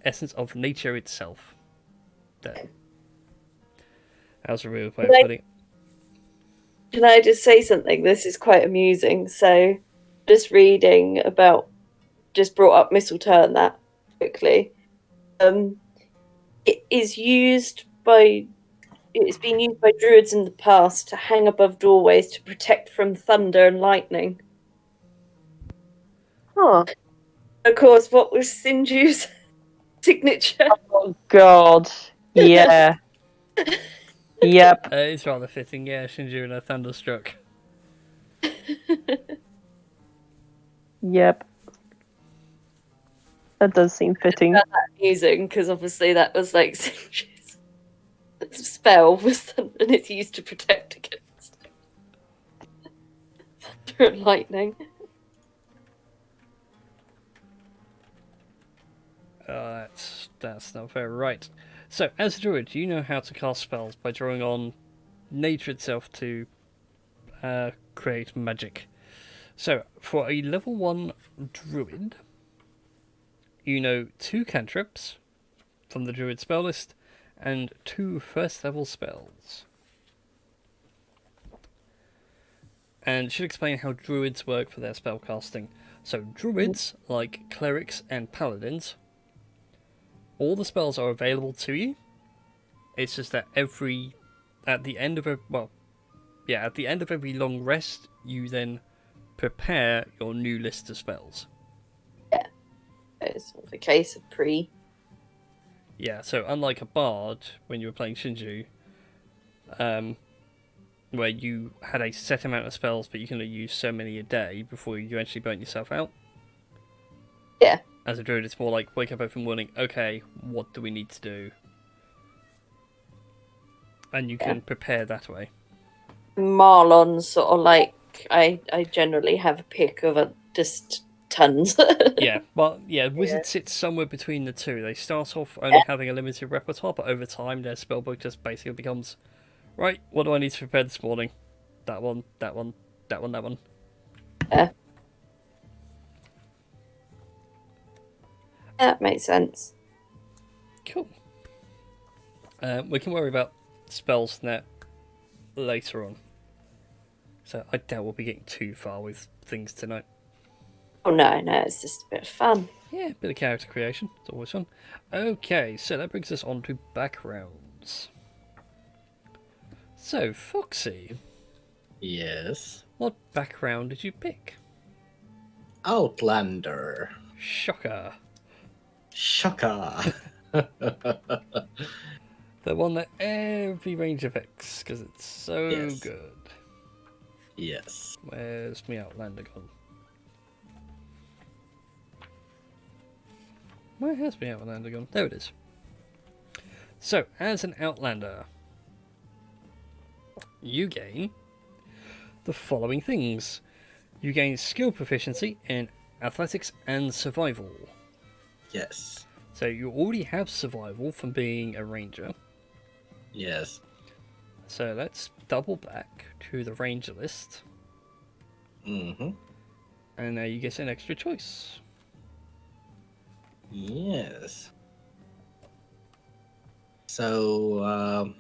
essence of nature itself. There. How's a real way of putting it? Can I just say something? This is quite amusing. So, just reading about, just brought up mistletoe and that quickly. It is it's been used by druids in the past to hang above doorways to protect from thunder and lightning. Huh. Of course, what was Sinju's signature? Oh, God. Yeah. Yep. It's rather fitting, yeah, Shinju and a thunderstruck. Yep. That does seem fitting. That amusing, because obviously that was like Sinju's spell, and it's used to protect against thunder and lightning. That's not fair, right. So, as a druid, you know how to cast spells by drawing on nature itself to create magic. So, for a level 1 druid, you know 2 cantrips from the druid spell list and 2 first level spells. and should explain how druids work for their spellcasting. So druids, like clerics and paladins, all the spells are available to you. It's just that at the end of every long rest, you then prepare your new list of spells. Yeah, it's sort of a case of pre. Yeah, so unlike a bard when you were playing Shinju, where you had a set amount of spells, but you can only use so many a day before you eventually burn yourself out. Yeah. As a druid, it's more like wake up every morning. Okay, what do we need to do? And you can prepare that way. Marlon sort of like I generally have a pick of just tons. Yeah, well, yeah, wizards sit somewhere between the two. They start off only having a limited repertoire, but over time their spellbook just basically becomes, right, what do I need to prepare this morning? That one, that one, that one, that one. Yeah. That makes sense. Cool. We can worry about spells net later on. So I doubt we'll be getting too far with things tonight. Oh no, it's just a bit of fun. Yeah, bit of character creation. It's always fun. Okay, so that brings us on to backgrounds. So, Foxy, Yes. what background did you pick? Outlander. Shocker. Shocker. The one that every range affects, because it's so Yes. good. Yes. Where's me Outlander gone? Where has me Outlander gone? There it is. So, as an Outlander, you gain the following things. You gain skill proficiency in athletics and survival. Yes. So you already have survival from being a ranger. Yes. So let's double back to the ranger list. Mm-hmm. And now you get an extra choice. Yes. So,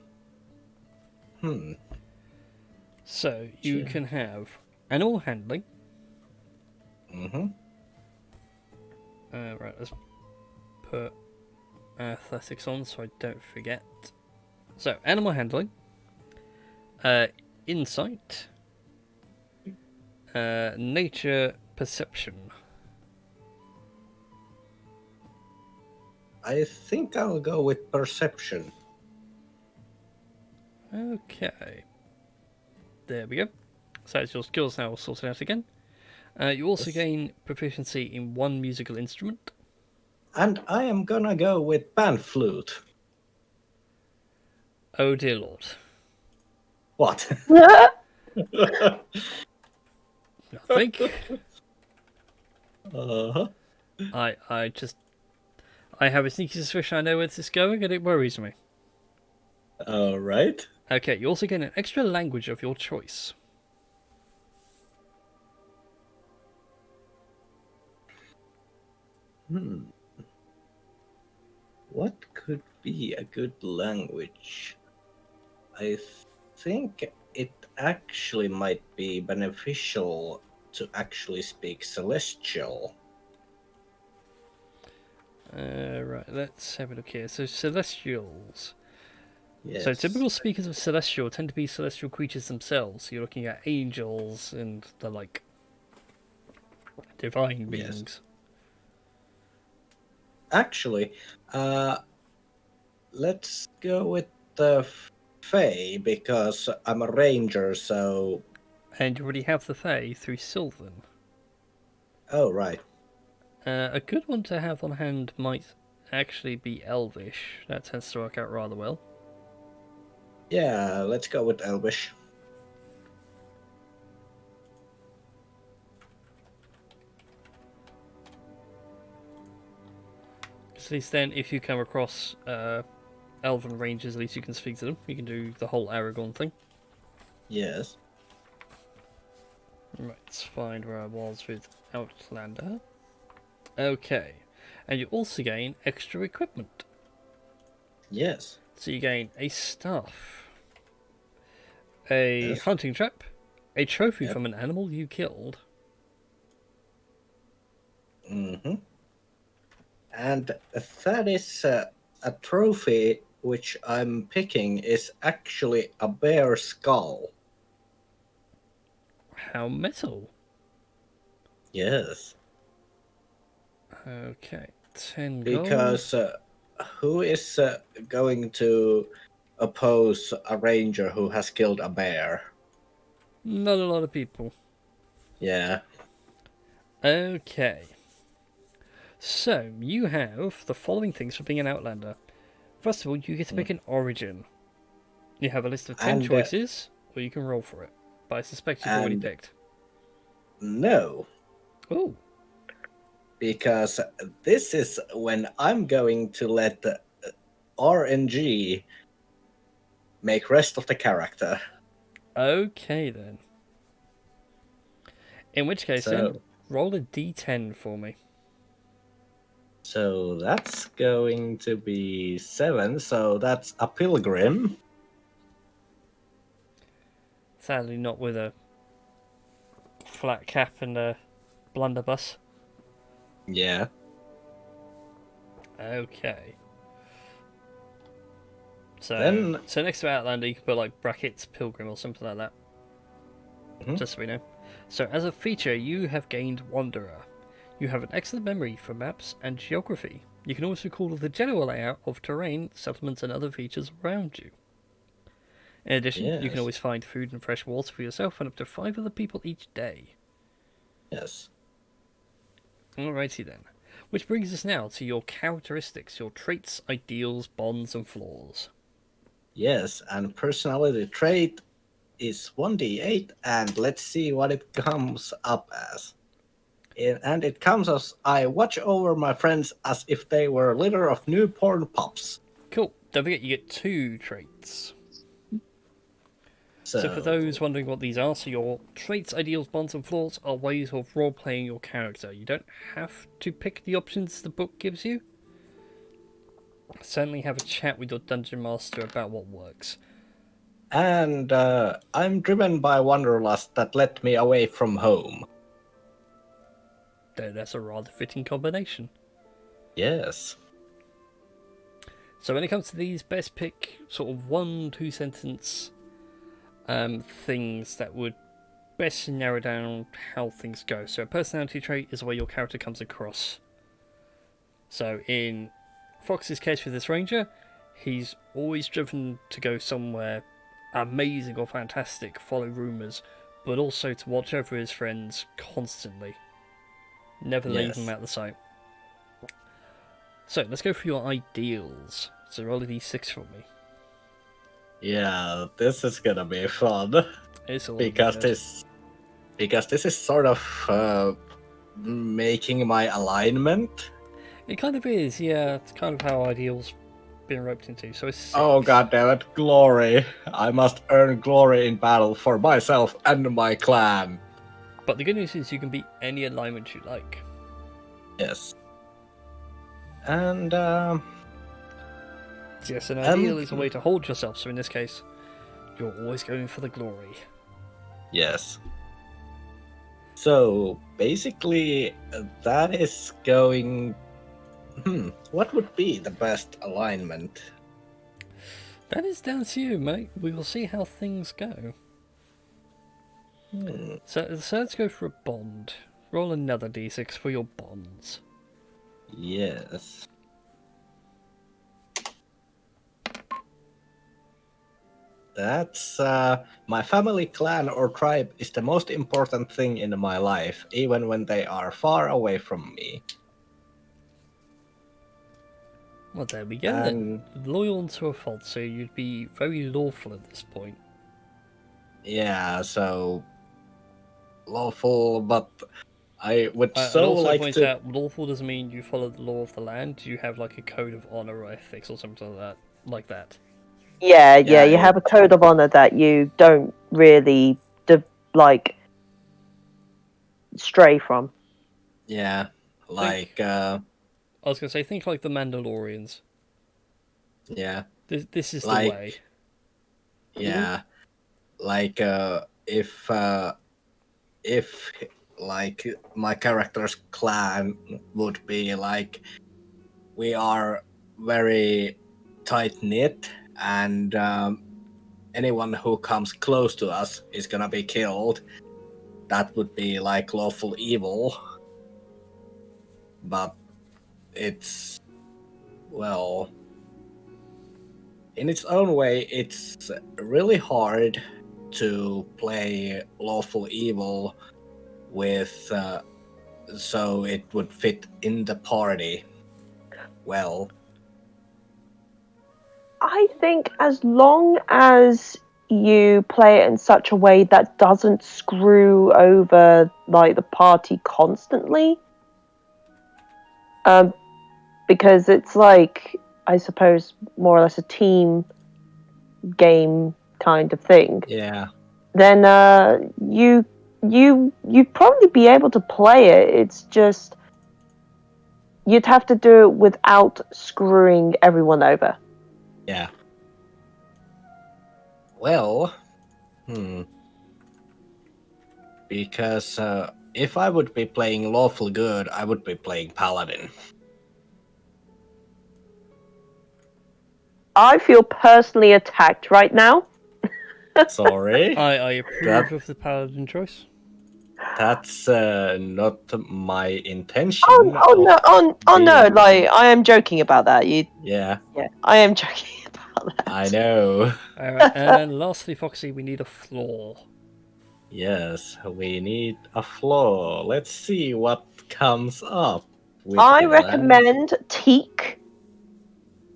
So you Sure. can have animal handling. Mm-hmm. Right, let's put athletics on so I don't forget. So, animal handling, insight, nature perception. I think I'll go with perception. Okay. There we go. So it's your skills now sorted out again. You also Yes. gain proficiency in one musical instrument. And I am gonna go with pan flute. Oh dear lord. What? I think Uh-huh. I have a sneaky suspicion I know where this is going and it worries me. All right. Okay, you also gain an extra language of your choice. What could be a good language? I think it actually might be beneficial to actually speak Celestial. Right, let's have a look here. So celestials. Yes. So typical speakers of celestial tend to be celestial creatures themselves. So you're looking at angels and the like divine beings. Yes. Actually, let's go with the Fae because I'm a ranger, so... And you already have the Fae through Sylvan. Oh, right. A good one to have on hand might actually be Elvish. That tends to work out rather well. Yeah, let's go with Elvish. At least then, if you come across Elven Rangers, at least you can speak to them. You can do the whole Aragorn thing. Yes. Right, let's find where I was with Outlander. Okay. And you also gain extra equipment. Yes. So you gain a staff, a Yes. hunting trap, A trophy Yep. from an animal you killed. Mm-hmm. And that is a trophy which I'm picking is actually a bear skull. How metal. Yes. Okay, 10 gold. Because who is going to oppose a ranger who has killed a bear? Not a lot of people. Yeah. Okay. So, you have the following things for being an Outlander. First of all, you get to pick an origin. You have a list of 10 And, choices, or you can roll for it. But I suspect you've already and- picked. No, Oh, because this is when I'm going to let RNG make rest of the character. okay then. In which case, then, So, roll a d10 for me. so that's going to be 7. So that's a pilgrim. Sadly, not with a flat cap and a blunderbuss. Yeah. Okay. So, Then- so next to Outlander, you can put like brackets Pilgrim or something like that. Mhm. Just so we know. So, as a feature, you have gained Wanderer. You have an excellent memory for maps and geography. You can also recall the general layout of terrain, settlements, and other features around you. In addition, you can Yes. always find food and fresh water for yourself and up to 5 other people each day. Yes. Alrighty then. Which brings us now to your characteristics, your traits, ideals, bonds, and flaws. Yes, and personality trait is 1d8, and let's see what it comes up as. And it comes as I watch over my friends as if they were a litter of newborn pups. Cool. Don't forget you get 2 traits. So for those wondering what these are, so your traits, ideals, bonds, and flaws are ways of role-playing your character. You don't have to pick the options the book gives you. Certainly have a chat with your dungeon master about what works. And I'm driven by wanderlust that led me away from home. That's a rather fitting combination. Yes. So when it comes to these, best pick sort of 1-2 sentence things that would best narrow down how things go. So a personality trait is the way your character comes across. So in Fox's case with this ranger, he's always driven to go somewhere amazing or fantastic, follow rumours, but also to watch over his friends constantly. Never leave them out of the sight. So let's go through your ideals. So roll a d6 for me. Yeah, this is gonna be fun. It's all because good. this is sort of making my alignment. It kind of is, yeah. It's kind of how ideals been roped into. So it's 6. Oh god damn it, glory. I must earn glory in battle for myself and my clan. But the good news is you can beat any alignment you like. Yes. And Yes, an ideal is a way to hold yourself. So in this case, you're always going for the glory. yes. So basically that is going what would be the best alignment? That is down to you, mate. We will see how things go. So let's go for a bond. Roll another d6 for your bonds. Yes. That's my family, clan, or tribe is the most important thing in my life, even when they are far away from me. Well, there we go then. Loyal to a fault, so you'd be very lawful at this point. Yeah, so lawful, but I would I'd so also like point to. out, lawful doesn't mean you follow the law of the land. You have like a code of honor or ethics or something like that. Yeah, Yeah, you have a code of honor that you don't really stray from. Yeah, like I was gonna say, think like the Mandalorians. yeah, This is like the way. yeah, like if like my character's clan would be like we are very tight knit, and anyone who comes close to us is gonna be killed. That would be like lawful evil, but it's, well, in its own way, it's really hard to play lawful evil with so it would fit in the party well. I think as long as you play it in such a way that doesn't screw over like the party constantly, because it's like, I suppose, more or less a team game kind of thing. Yeah. Then you'd probably be able to play it. It's just you'd have to do it without screwing everyone over. Yeah. Well, because if I would be playing lawful good, I would be playing paladin. I feel personally attacked right now. Sorry. I approve of the paladin choice. That's not my intention. Oh no! Like, I am joking about that. Yeah, I am joking about that. I know. Alright, and lastly, Foxy, we need a floor. Yes, we need a floor. Let's see what comes up. I recommend teak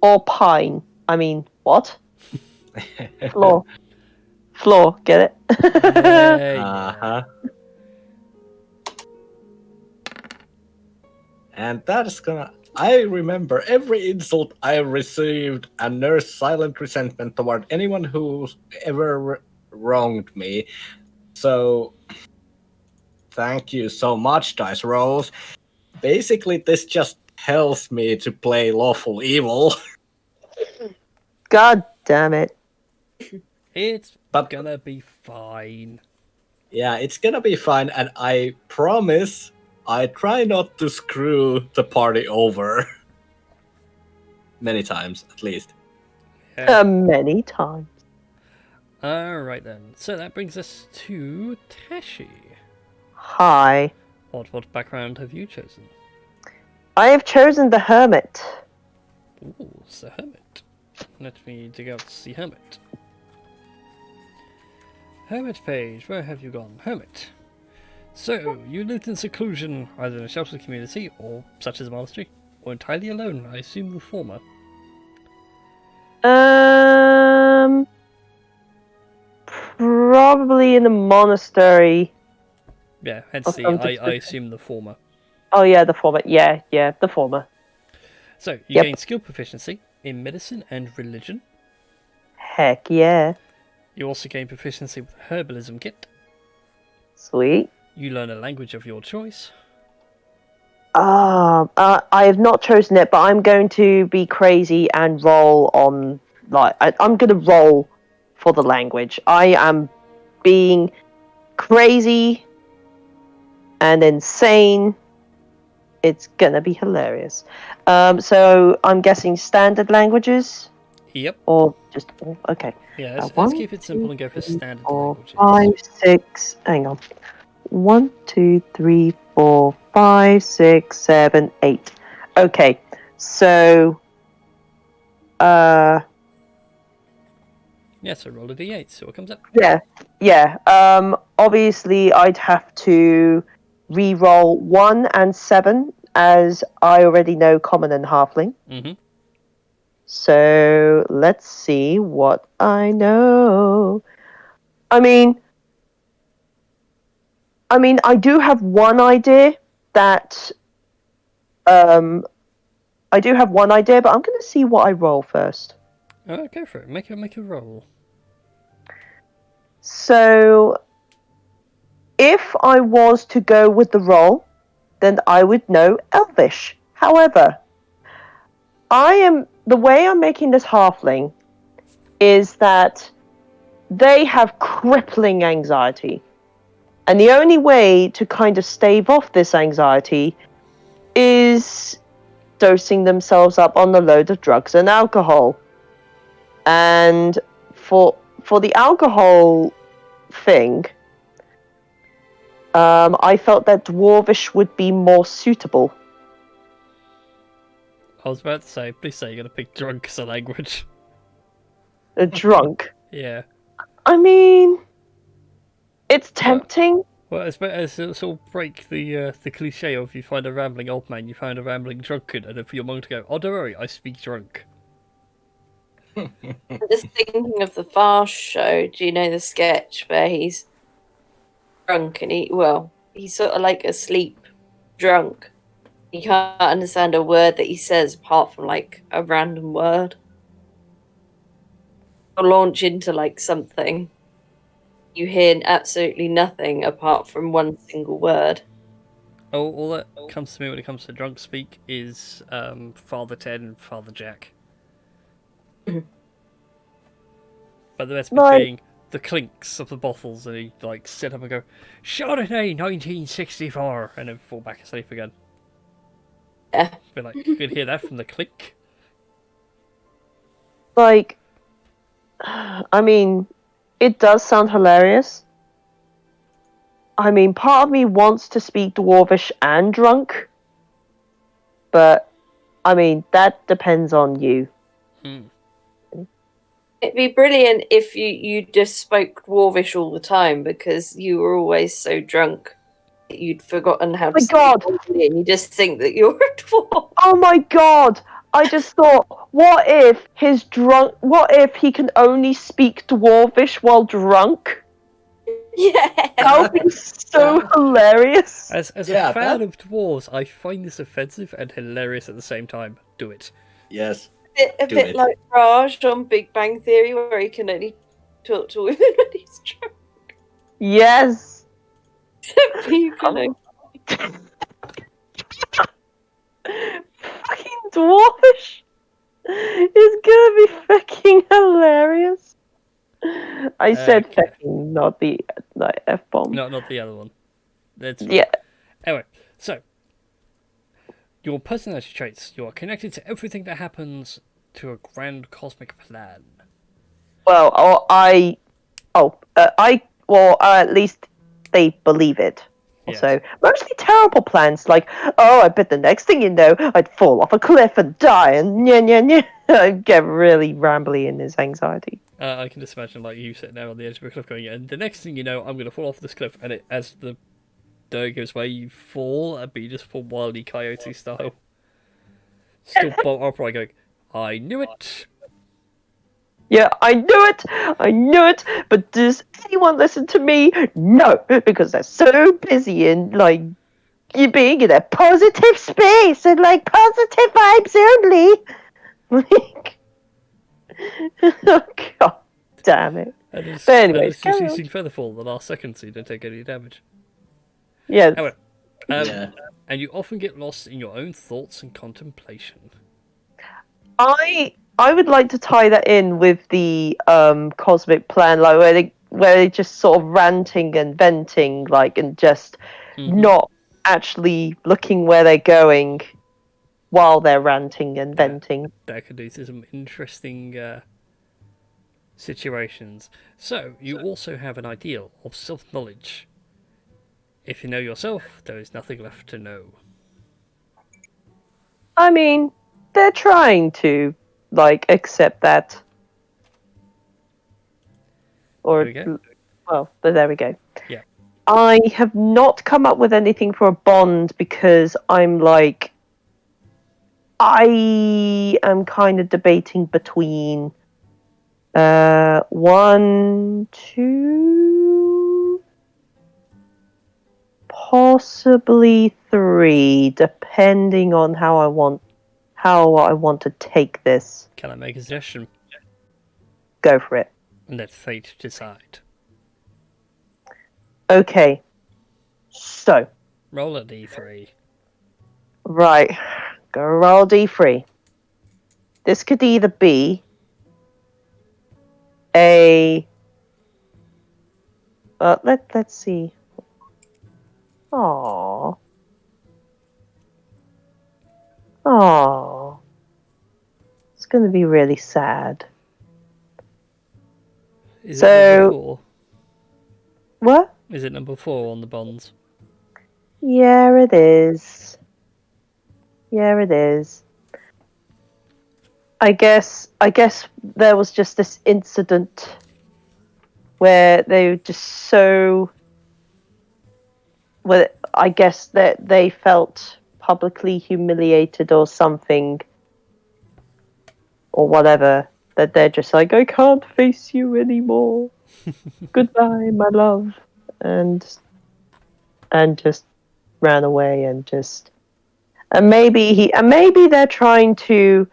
or pine. I mean, what? Floor. Floor, get it? Uh-huh. And that is gonna... I remember every insult I received and nurse silent resentment toward anyone who's ever wronged me. So, thank you so much, Dice Rolls. Basically, this just tells me to play lawful evil. God damn it. It's gonna be fine. Yeah, it's gonna be fine, and I promise I try not to screw the party over. Many times, at least. Yeah. Many times. Alright then. So that brings us to Tashi. Hi. What background have you chosen? I have chosen the Hermit. Ooh, it's the Hermit. Let me dig out the Hermit. Hermit page, where have you gone? Hermit. So, you lived in seclusion, either in a sheltered community, or such as a monastery, or entirely alone, I assume the former. Probably in the monastery. Yeah, hence the I assume the former. Oh yeah, the former. Yeah, the former. So, you gain skill proficiency in medicine and religion. Heck yeah. You also gain proficiency with the herbalism kit. Sweet. You learn a language of your choice. I have not chosen it, but I'm going to be crazy and roll on, like, I'm going to roll for the language. I am being crazy and insane. It's going to be hilarious. So I'm guessing standard languages? Yep. Or just, okay. Yeah, let's keep it simple and go for standard languages. 5, 6, hang on. 1, 2, 3, 4, 5, 6, 7, 8. Okay, so yeah, so roll a d8, see what comes up. Yeah. Obviously I'd have to re-roll 1 and 7, as I already know Common and Halfling. Mm-hmm. So let's see what I know. I mean, I do have one idea that, I do have one idea, but I'm going to see what I roll first. Oh, go for it. Make a roll. So, if I was to go with the roll, then I would know Elvish. However, the way I'm making this halfling is that they have crippling anxiety. And the only way to kind of stave off this anxiety is dosing themselves up on a load of drugs and alcohol. And for the alcohol thing, I felt that Dwarvish would be more suitable. I was about to say, please say you're going to pick drunk as a language. A drunk. Yeah. I mean, it's tempting. Well, it's sort of break the cliche of you find a rambling old man, you find a rambling drunkard, and then for your monk to go, oh, don't worry, I speak drunk. I'm just thinking of the Fast Show. Do you know the sketch where he's drunk and he's sort of like asleep, drunk. You can't understand a word that he says apart from like a random word. Or launch into like something. You hear absolutely nothing apart from one single word. Oh, all that comes to me when it comes to drunk speak is Father Ted and Father Jack. But the rest being the clinks of the bottles, and he like sit up and go, Chardonnay 1964, and then fall back asleep again. Yeah. But like, you could hear that from the clink. Like, I mean, it does sound hilarious. I mean, part of me wants to speak Dwarvish and drunk, but I mean, that depends on you. It'd be brilliant if you just spoke Dwarvish all the time because you were always so drunk that you'd forgotten how to speak Dwarvish and you just think that you're a dwarf. Oh my god! I just thought, what if he can only speak Dwarvish while drunk? Yeah. That would be so hilarious. As a fan of dwarves, I find this offensive and hilarious at the same time. Do it. Yes. A bit like Raj on Big Bang Theory, where he can only talk to women when he's drunk. Yes. Fucking Dwarvish is gonna be fucking hilarious. I said fucking, not the F-bomb. No, not the other one. Yeah. Anyway, so your personality traits. You are connected to everything that happens to a grand cosmic plan. Well, at least they believe it. Yes. So mostly terrible plans, like, I bet the next thing you know, I'd fall off a cliff and die, and I'd get really rambly in his anxiety. I can just imagine like you sitting there on the edge of a cliff going, and the next thing you know, I'm going to fall off this cliff, and as the dirt goes away, you fall, and you just fall Wile E. Coyote style. Still bolt upright going, I knew it! Yeah, I knew it, but does anyone listen to me? No, because they're so busy in, like, you being in a positive space and, like, positive vibes only. Like, oh, god damn it. And it's, but anyways, just using Featherfall the last second so you don't take any damage. Yes. Anyway, and you often get lost in your own thoughts and contemplation. I would like to tie that in with the cosmic plan, like where they just sort of ranting and venting, like, and just not actually looking where they're going while they're ranting and venting. That could lead to some interesting situations. So you also have an ideal of self-knowledge. If you know yourself, there is nothing left to know. I mean, they're trying to, like, accept that. Or, well, but there we go. Yeah. I have not come up with anything for a bond because I'm like, I am kind of debating between 1, 2, possibly 3, depending on how I want to take this. Can I make a suggestion? Go for it. Let fate decide. Okay. So. Roll a d3. Right. Go roll d3. This could either be a let's see. Aww. Aww. It's going to be really sad. Is it number 4? What? Is it number 4 on the bonds? Yeah, it is. Yeah, it is. I guess there was just this incident where they were just so. Well, I guess that they felt publicly humiliated or something, or whatever. That they're just like, I can't face you anymore. Goodbye, my love, and just ran away and maybe they're trying to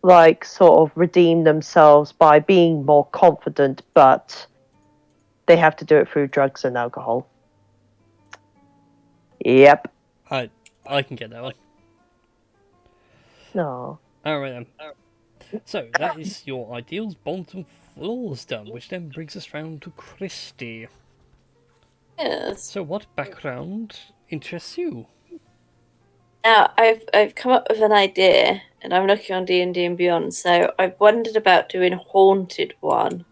like sort of redeem themselves by being more confident, but they have to do it through drugs and alcohol. Yep. I can get that one. No. Alright then. So, that is your ideals, bonds, and flaws done, which then brings us round to Christy. Yes. So, what background interests you? Now, I've come up with an idea, and I'm looking on D&D and Beyond, so I've wondered about doing a haunted one.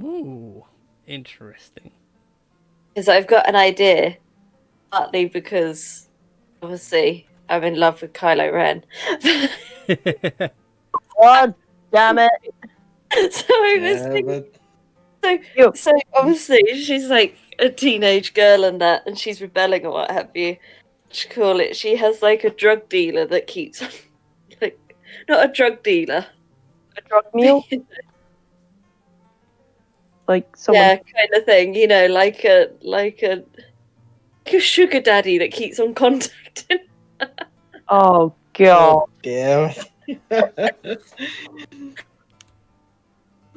Ooh, interesting. Because I've got an idea, partly because, obviously, I'm in love with Kylo Ren. God damn it. So I was thinking, so obviously she's like a teenage girl and that, and she's rebelling or what have you. She has like a drug dealer that keeps like not a drug dealer. A drug mule? Like someone. Yeah, kind of thing. You know, like a sugar daddy that keeps on contacting. Oh god. Damn.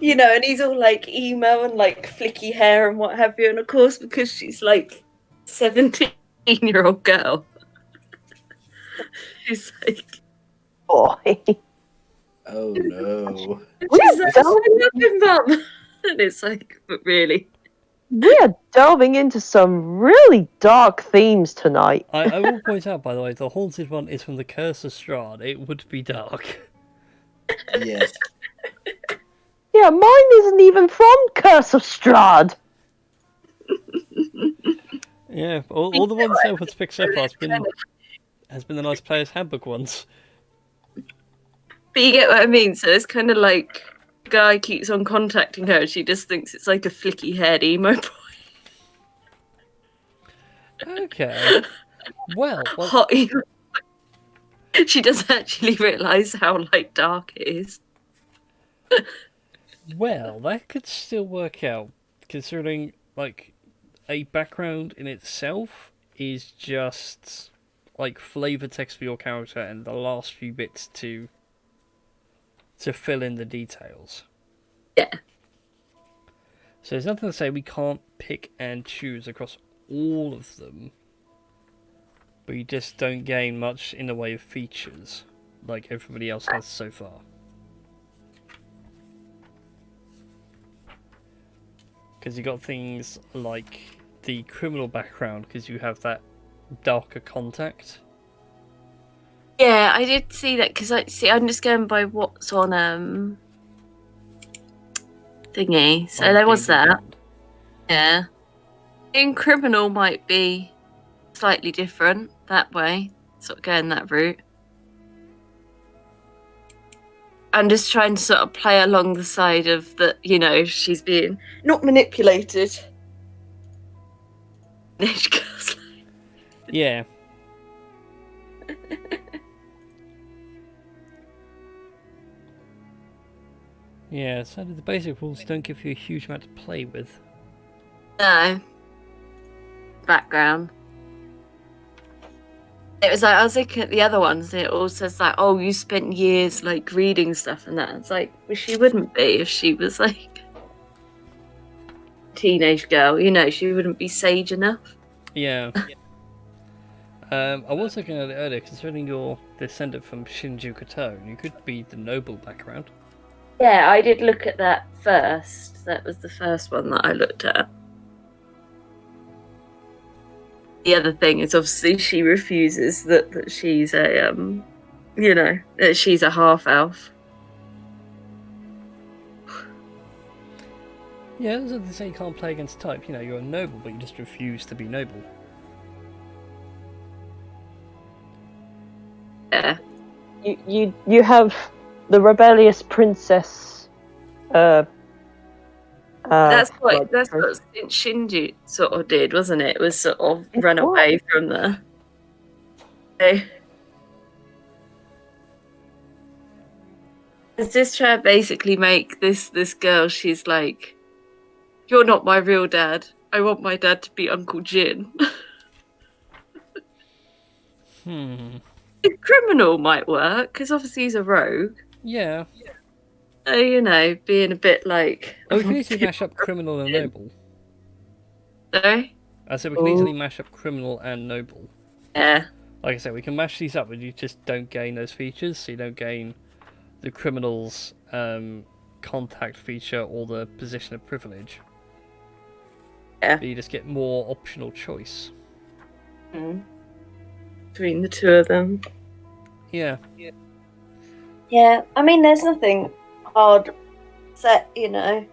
You know, and he's all like emo and like flicky hair and what have you, and of course because she's like 17-year-old girl. She's like, Boy. Oh no. she's like, I love him, Mum. And it's like, but really. We are delving into some really dark themes tonight. I will point out, by the way, the haunted one is from the Curse of Strahd. It would be dark. Yes. Yeah, mine isn't even from Curse of Strahd. Yeah, all the ones that was picked so far has been the Nice Players Handbook ones. But you get what I mean? So it's kind of like the guy keeps on contacting her and she just thinks it's like a flicky haired emo boy. Okay. Well, Hot emo. She doesn't actually realise how like dark it is. well, that could still work out, considering like a background in itself is just like flavor text for your character and the last few bits to fill in the details. Yeah. So there's nothing to say we can't pick and choose across all of them, but you just don't gain much in the way of features like everybody else has so far. Because you got things like the criminal background, because you have that darker contact. Yeah, I did see that because I'm just going by what's on thingy. So there was that. Yeah. In criminal might be slightly different that way. Sort of going that route. I'm just trying to sort of play along the side of that, you know, she's being not manipulated. Yeah. Yeah, so the basic rules don't give you a huge amount to play with. No. Background. It was like, I was looking at the other ones, and it all says like, oh, you spent years like reading stuff and that. It's like, well, she wouldn't be if she was like a teenage girl, you know, she wouldn't be sage enough. Yeah. I was looking at it earlier, considering you're descendant from Shinjuku Tone, you could be the noble background. Yeah, I did look at that first. That was the first one that I looked at. The other thing is obviously she refuses that she's a that she's a half elf. Yeah, that's what they say you can't play against type. You know, you're a noble, but you just refuse to be noble. Yeah. You have the rebellious princess. That's what what- Shinju sort of did, wasn't it? It was sort of It run was. away from the. Okay. It's just trying to basically make this girl. She's like, "You're not my real dad. I want my dad to be Uncle Jin." A criminal might work because obviously he's a rogue. Yeah. So, you know, being a bit like. Oh, we can easily mash up criminal and noble. Sorry? I said we can easily mash up criminal and noble. Yeah. Like I said, we can mash these up, but you just don't gain those features. So you don't gain the criminal's contact feature or the position of privilege. Yeah. But you just get more optional choice. Between the two of them. Yeah. Yeah, I mean, there's nothing hard set, you know.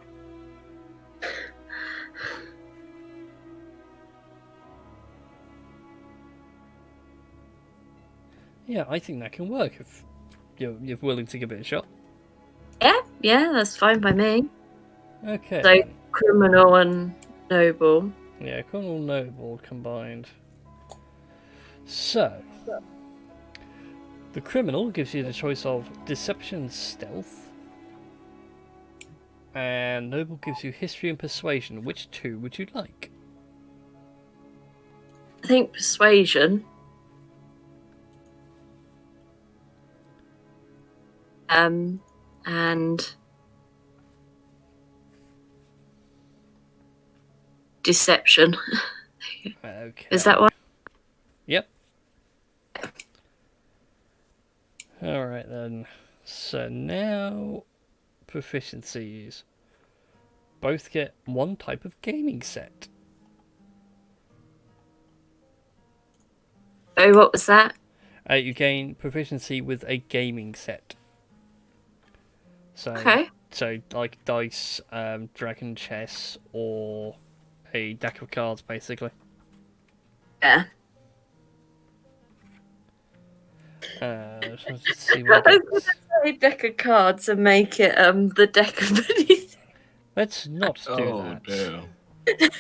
Yeah, I think that can work if you're willing to give it a shot. Yeah, that's fine by me. Okay. So, criminal and noble. Yeah, criminal noble combined. So, the criminal gives you the choice of deception and stealth, and noble gives you history and persuasion. Which two would you like? I think persuasion. And deception. Okay. Is that one? Yep. Alright then. So now, proficiencies. Both get one type of gaming set. Oh, what was that? You gain proficiency with a gaming set. So, Okay. so like dice, dragon chess, or a deck of cards, basically. Yeah. So let's just see what I it was gets. going to say deck of cards and make it the deck of beneath. Let's not do Oh, that. dear.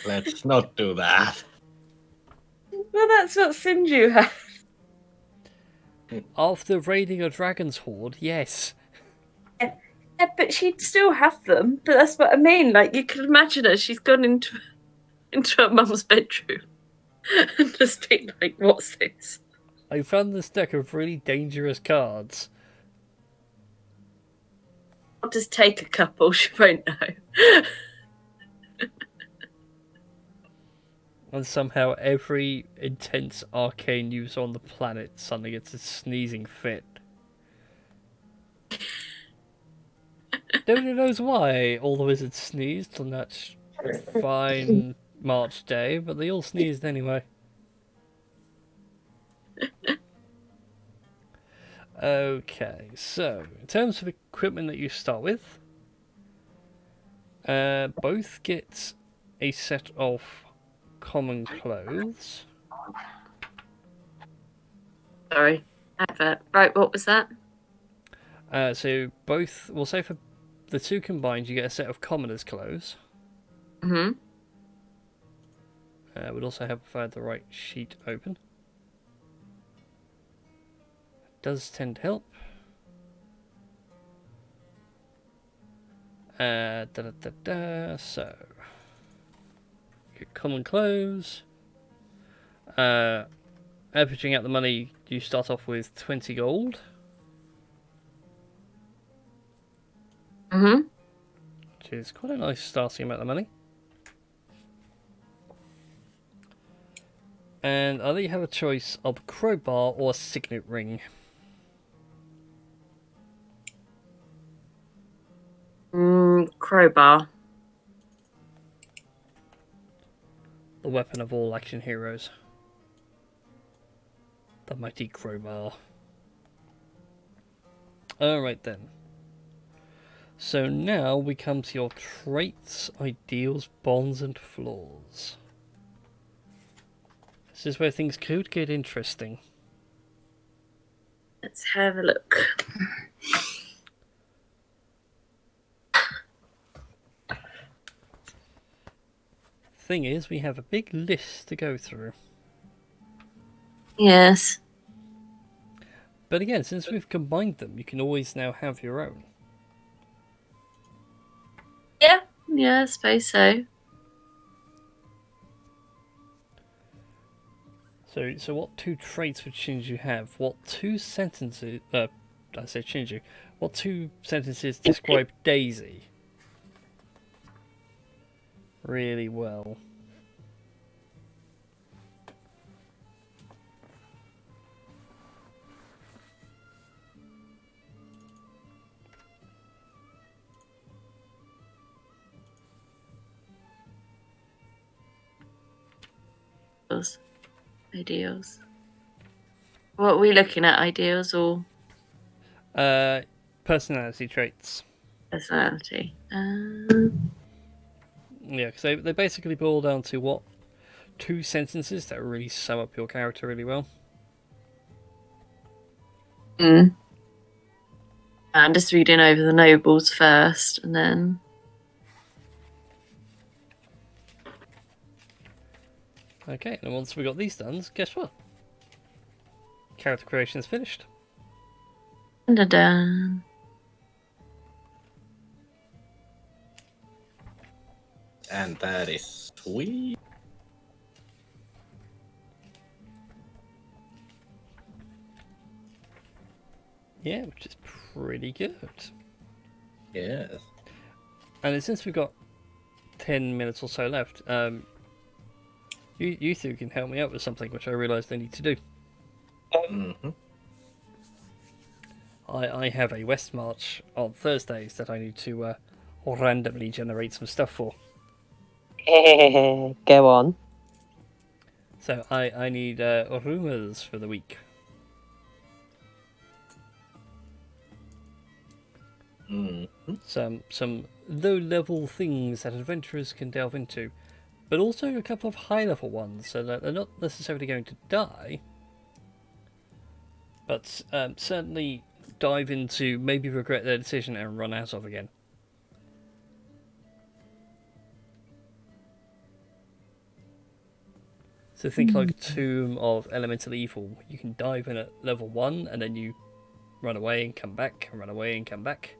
Let's not do that. Well, that's what Sinju had. After raiding a dragon's hoard, yes. Yeah, but she'd still have them. But that's what I mean. Like, you can imagine her. She's gone into her mum's bedroom and just been like, "What's this?" I found this deck of really dangerous cards. I'll just take a couple. She won't know. And somehow every intense arcane user on the planet suddenly gets a sneezing fit. Nobody knows why all the wizards sneezed on that fine March day, but they all sneezed anyway. Okay, so in terms of equipment that you start with, both get a set of common clothes. Sorry, advert. Right, what was that? So both, we'll say for the two combined, you get a set of commoners' clothes. Mm-hmm. Would also help if I had the right sheet open. Does tend to help. So, get common clothes. Averaging out the money, you start off with 20 gold. Mm-hmm. Which is quite a nice starting amount of money. And either you have a choice of a crowbar or a signet ring. crowbar. The weapon of all action heroes. The mighty crowbar. Alright then. So now we come to your traits, ideals, bonds, and flaws. This is where things could get interesting. Let's have a look. Thing is, we have a big list to go through. Yes. But again, since we've combined them, you can always now have your own. Yeah, I suppose so. So what two traits would Shinju have? What two sentences... I say Shinju. What two sentences describe Daisy really well? Ideals. What are we looking at? Ideals or Personality traits. personality? Yeah, because they basically boil down to what two sentences that really sum up your character really well. I'm just reading over the nobles first, and then. Okay, and once we got these done, guess what? Character creation is finished. Dun-dun-dun. And that is sweet. Yeah, which is pretty good. Yes. And since we've got 10 minutes or so left, you two can help me out with something which I realised I need to do. Mm-hmm. I have a West March on Thursdays that I need to randomly generate some stuff for. Go on. So I need rumours for the week. Mm-hmm. Some low-level things that adventurers can delve into, but also a couple of high-level ones, so that they're not necessarily going to die, but certainly dive into, maybe regret their decision and run out of again. So think like Tomb of Elemental Evil. You can dive in at level 1 and then you run away and come back, and run away and come back.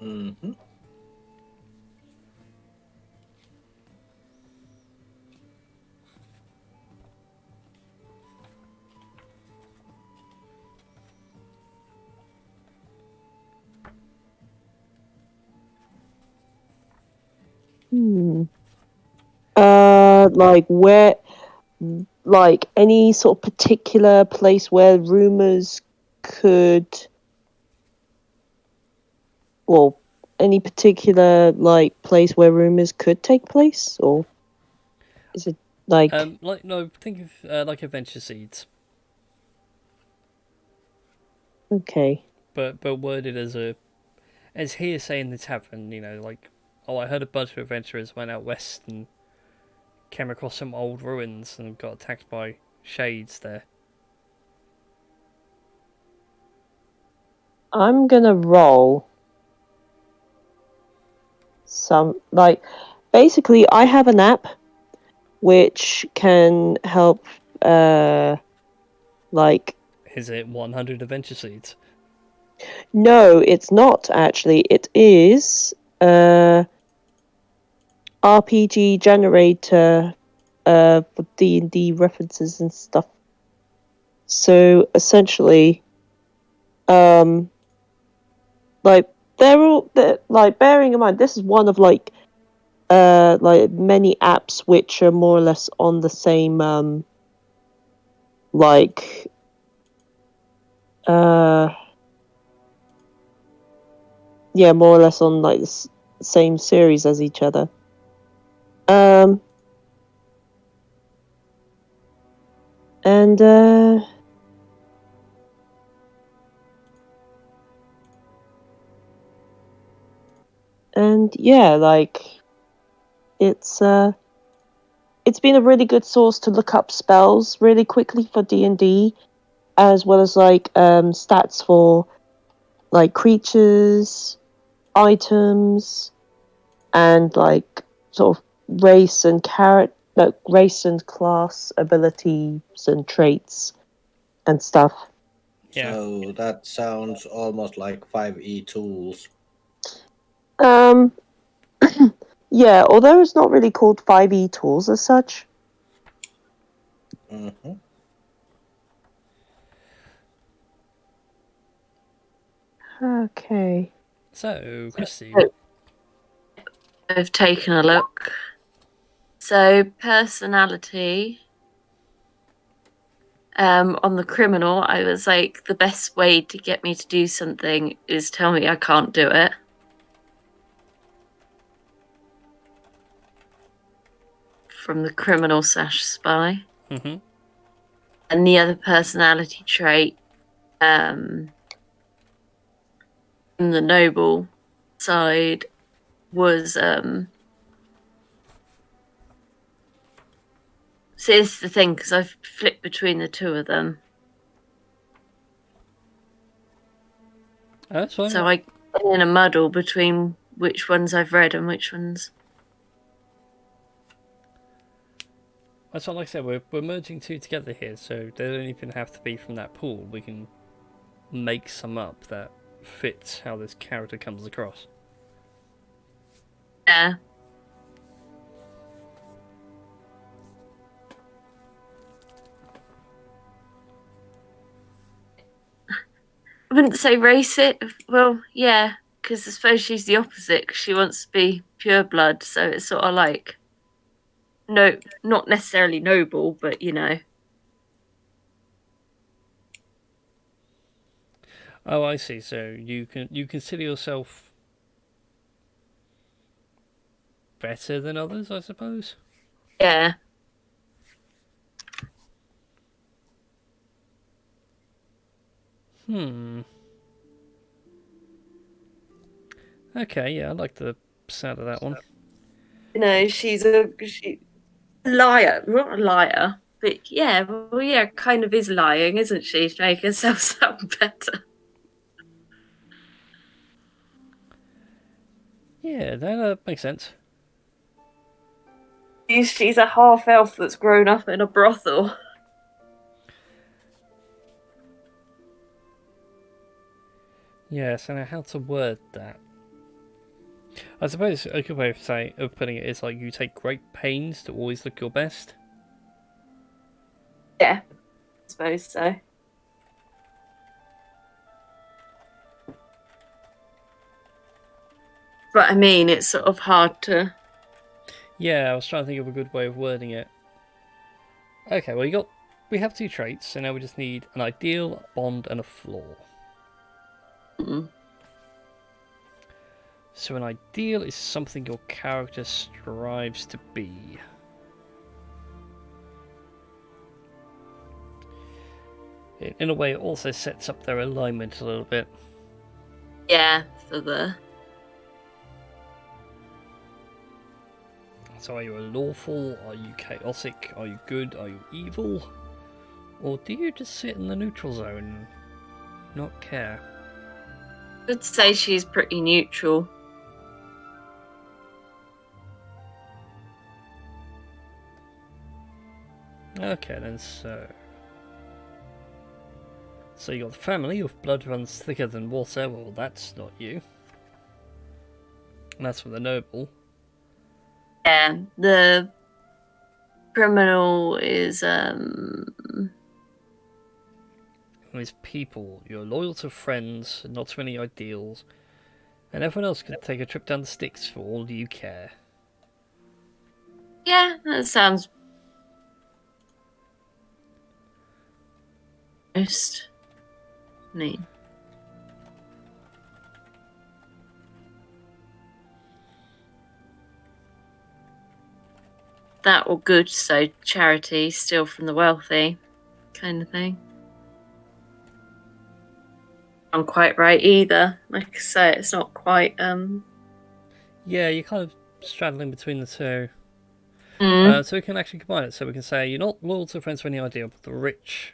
Mm-hmm. Like where, like any sort of particular place where rumors could, well, any particular like place where rumors could take place, or is it like? No, think of like Adventure Seeds, Okay. but worded as hearsay in the tavern. You know, like, oh, I heard a bunch of adventurers went out west and came across some old ruins and got attacked by shades there. I'm gonna roll some, like, basically I have an app which can help like, Is it 100 Adventure Seeds? no, it's not actually. It is RPG generator for D&D references and stuff. So essentially, like like, bearing in mind this is one of like many apps which are more or less on the same like yeah, more or less on like the same series as each other. And yeah, like it's been a really good source to look up spells really quickly for D&D, as well as like stats for like creatures, items, and like sort of race and class abilities and traits and stuff. Yeah. So that sounds almost like 5e tools. Um, yeah, although it's not really called 5e tools as such. Hmm. Okay. So, Christy, I've taken a look. So personality. On the criminal, I was like, the best way to get me to do something is tell me I can't do it. From the criminal / spy. mm-hmm. And the other personality trait, from the noble side, was so this is the thing, because I've flipped between the two of them. That's fine. So I'm in a muddle between which ones I've read and which ones. That's what, like I said, we're merging two together here, so they don't even have to be from that pool. We can make some up that fits how this character comes across. Yeah. I wouldn't say race it. Well, yeah, because I suppose she's the opposite. 'Cause she wants to be pure blood, so it's sort of like no, not necessarily noble, but you know. Oh, I see. So you consider yourself better than others, I suppose? Yeah. Okay, yeah, I like the sound of that one. You know, she's a liar. Not a liar, but yeah, well, yeah, kind of is lying, isn't she, to make herself sound better? Yeah, that makes sense. She's a half elf that's grown up in a brothel. Yes, and how to word that? I suppose a good way of putting it is like you take great pains to always look your best. Yeah, I suppose so. But I mean, it's sort of hard to. Yeah, I was trying to think of a good way of wording it. Okay, well we have two traits, so now we just need an ideal, a bond, and a flaw. Mm. So an ideal is something your character strives to be. In a way, it also sets up their alignment a little bit. Yeah, for the. So are you a lawful? Are you chaotic? Are you good? Are you evil? Or do you just sit in the neutral zone and not care? I'd say she's pretty neutral. Okay then, so you got the family of blood runs thicker than water. Well, that's not you. And that's for the noble. Yeah, the criminal is Who is people. You're loyal to friends, not to any ideals, and everyone else can take a trip down the sticks for all you care. yeah, that sounds most neat. that or good, so charity, steal from the wealthy, kind of thing. I'm quite right either. Like I say, it's not quite. Yeah, you're kind of straddling between the two. Mm. So we can actually combine it. So we can say you're not loyal to friends for any idea, but the rich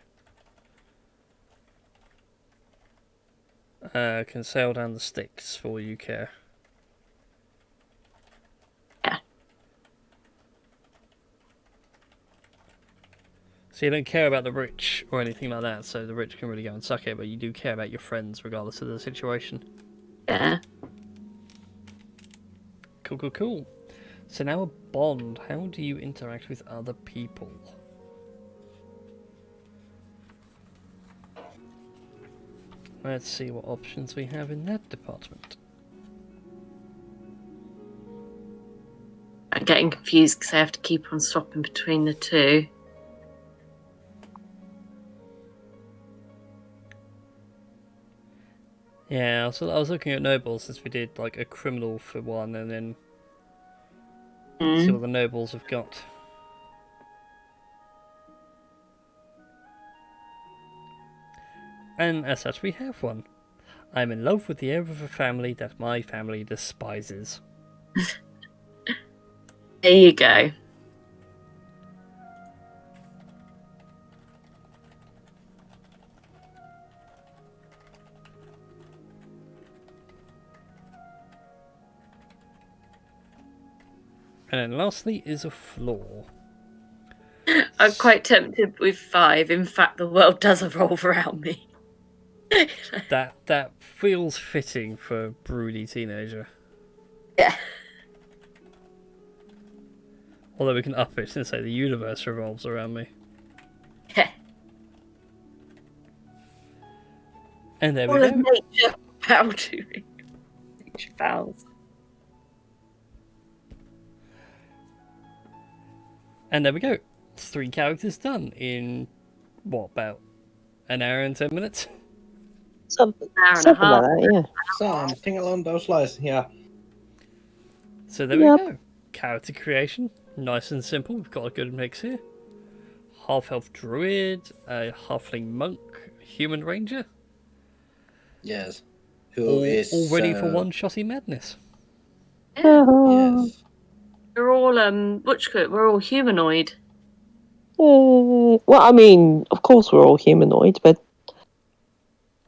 can sail down the Styx for all you care. Yeah. So you don't care about the rich or anything like that, so the rich can really go and suck it, but you do care about your friends regardless of the situation. Yeah. Cool. So now a bond. How do you interact with other people? Let's see what options we have in that department. I'm getting confused because I have to keep on swapping between the two. Yeah, so I was looking at nobles since we did like a criminal for one and then see what the nobles have got. And as such, we have one. I'm in love with the heir of a family that my family despises. There you go. And then lastly is a flaw. I'm quite tempted with 5. In fact, the world does revolve around me. That feels fitting for a broody teenager. Yeah. Although we can up it and say the universe revolves around me. Yeah. And there All we of go. nature bow to me. Nature bows. And there we go. 3 characters done in, what, about an hour and 10 minutes? Something, Hour and a something half. like that, yeah. Something along those lines, yeah. So there Yep. we go. Character creation. Nice and simple. We've got a good mix here. Half-elf druid, a halfling monk, human ranger. Yes. Who is all ready for one-shotty madness. Yeah. Yes. We're all we're all humanoid. Well, I mean, of course we're all humanoid, but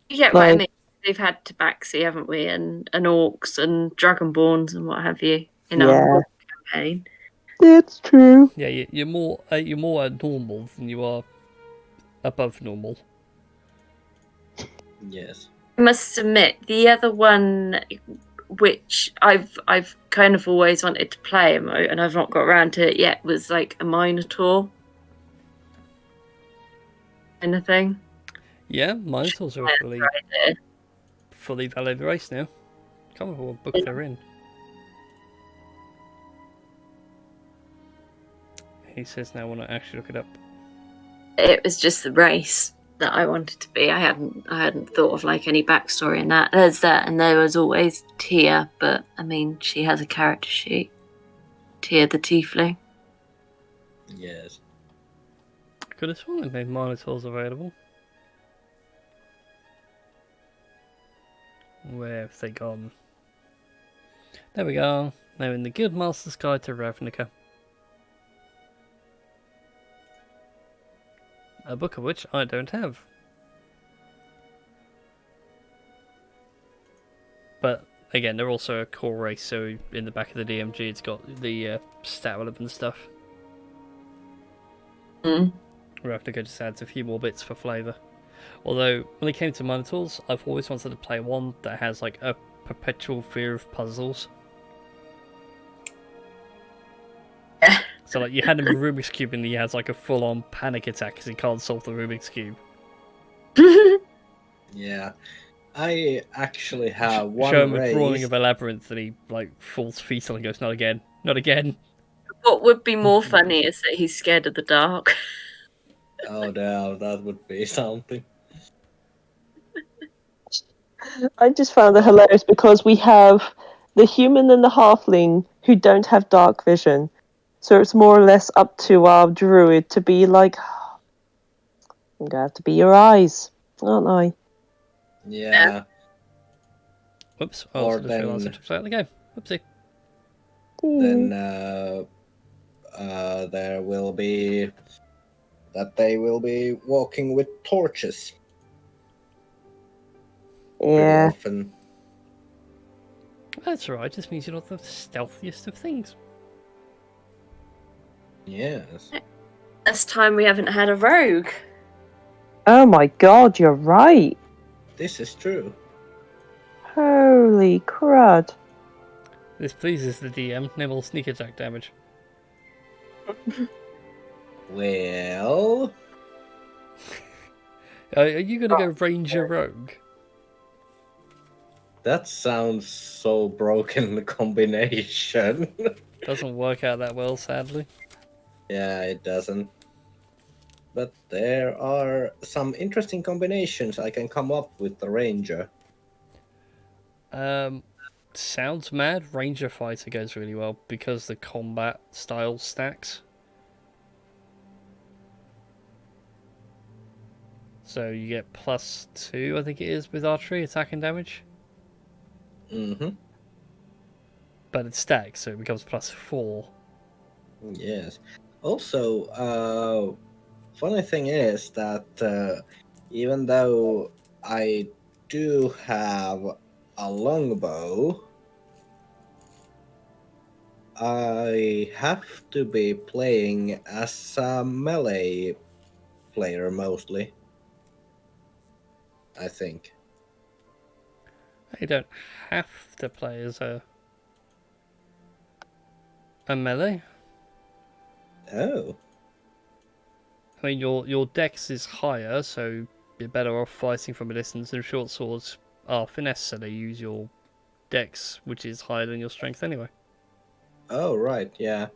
You get what I Like- mean. We've had tabaxi, haven't we? And orcs and dragonborns and what have you in Yeah. our campaign. it's true. Yeah, you're more normal than you are above normal. Yes. I must admit, the other one, which I've kind of always wanted to play, and I've not got around to it yet, was like a Minotaur kind of thing. Yeah, Minotaurs are Right there. fully valid race now. Can't remember what book they're in. He says now I want to actually look it up. It was just the race that I wanted to be. I hadn't thought of like any backstory in that. There's that, and there was always Tia, but I mean, she has a character sheet. Tia the Tiefling. Yes. Could have sworn they made Minotaurs available. Where have they gone? There we go. They're in the Guildmaster's Guide to Ravnica. A book of which I don't have. But again, they're also a core race, so in the back of the DMG it's got the stat relevant stuff. Ravnica just adds a few more bits for flavour. Although, when it came to Minotaurs, I've always wanted to play one that has like a perpetual fear of puzzles. So like, you hand him a Rubik's Cube and he has like a full-on panic attack because he can't solve the Rubik's Cube. Yeah. I actually have one Show him a race. drawing of a labyrinth and he like falls fetal and goes, not again, not again. What would be more funny is that he's scared of the dark. Oh, no, that would be something. I just found it hilarious because we have the human and the halfling who don't have dark vision. So it's more or less up to our druid to be like, I'm gonna have to be your eyes, aren't I? Yeah. Whoops. I Or also just realised I then took out the game. Whoopsie. then there will be that they will be walking with torches pretty Yeah. often. That's alright, just means you're not the stealthiest of things. Yes. This time we haven't had a rogue. Oh my god, you're right. This is true. Holy crud. This pleases the DM. No more sneak attack damage. Well, Are you going to go Ranger Rogue? that sounds so broken combination. Doesn't work out that well, sadly. Yeah, it doesn't. But there are some interesting combinations I can come up with the ranger. Sounds mad. Ranger Fighter goes really well because the combat style stacks. So you get +2, I think it is, with archery, attack and damage. Mm-hmm. But it stacks, so it becomes +4. Yes. Also, funny thing is that even though I do have a longbow, I have to be playing as a melee player mostly. I think. You don't have to play as a melee. Oh. I mean, your dex is higher, so you're better off fighting from a distance, and short swords are finesse, so they use your dex, which is higher than your strength anyway. Oh, right, yeah.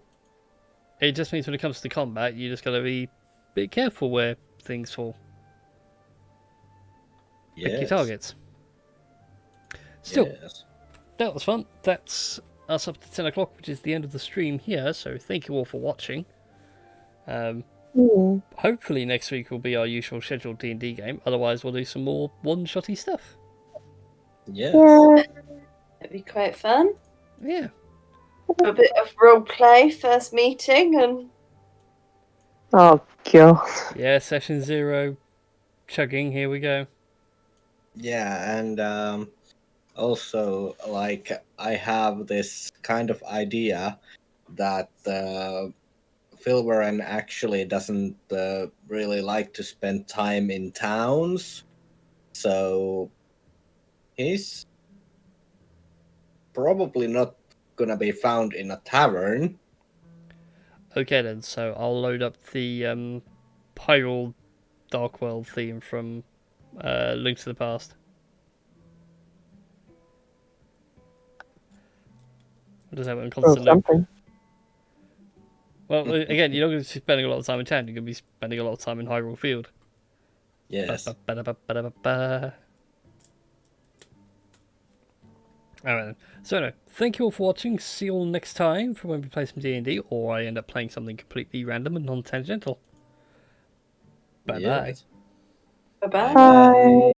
It just means when it comes to combat, you just gotta be a bit careful where things fall. Pick your Yes. targets. Still, Yes. that was fun. That's us up to 10 o'clock, which is the end of the stream here, so thank you all for watching. Hopefully next week will be our usual scheduled D&D game, otherwise we'll do some more one-shotty stuff. Yes. Yeah. It'd be quite fun. Yeah. A bit of role play, first meeting, and Oh god. Yeah, session 0, chugging, here we go. Yeah, and also, like, I have this kind of idea that Filberen actually doesn't really like to spend time in towns, so he's probably not gonna be found in a tavern. Okay then, so I'll load up the Hyrule Dark World theme from Link to the Past. What does that in Or constant loop? something. Well, again, you're not going to be spending a lot of time in town. You're going to be spending a lot of time in Hyrule Field. Yes. Ba-ba-ba-da-ba-ba-da-ba. Alright then. So anyway, thank you all for watching. See you all next time for when we play some D&D, or I end up playing something completely random and non-tangential. Bye-bye. Yes. bye-bye. Bye.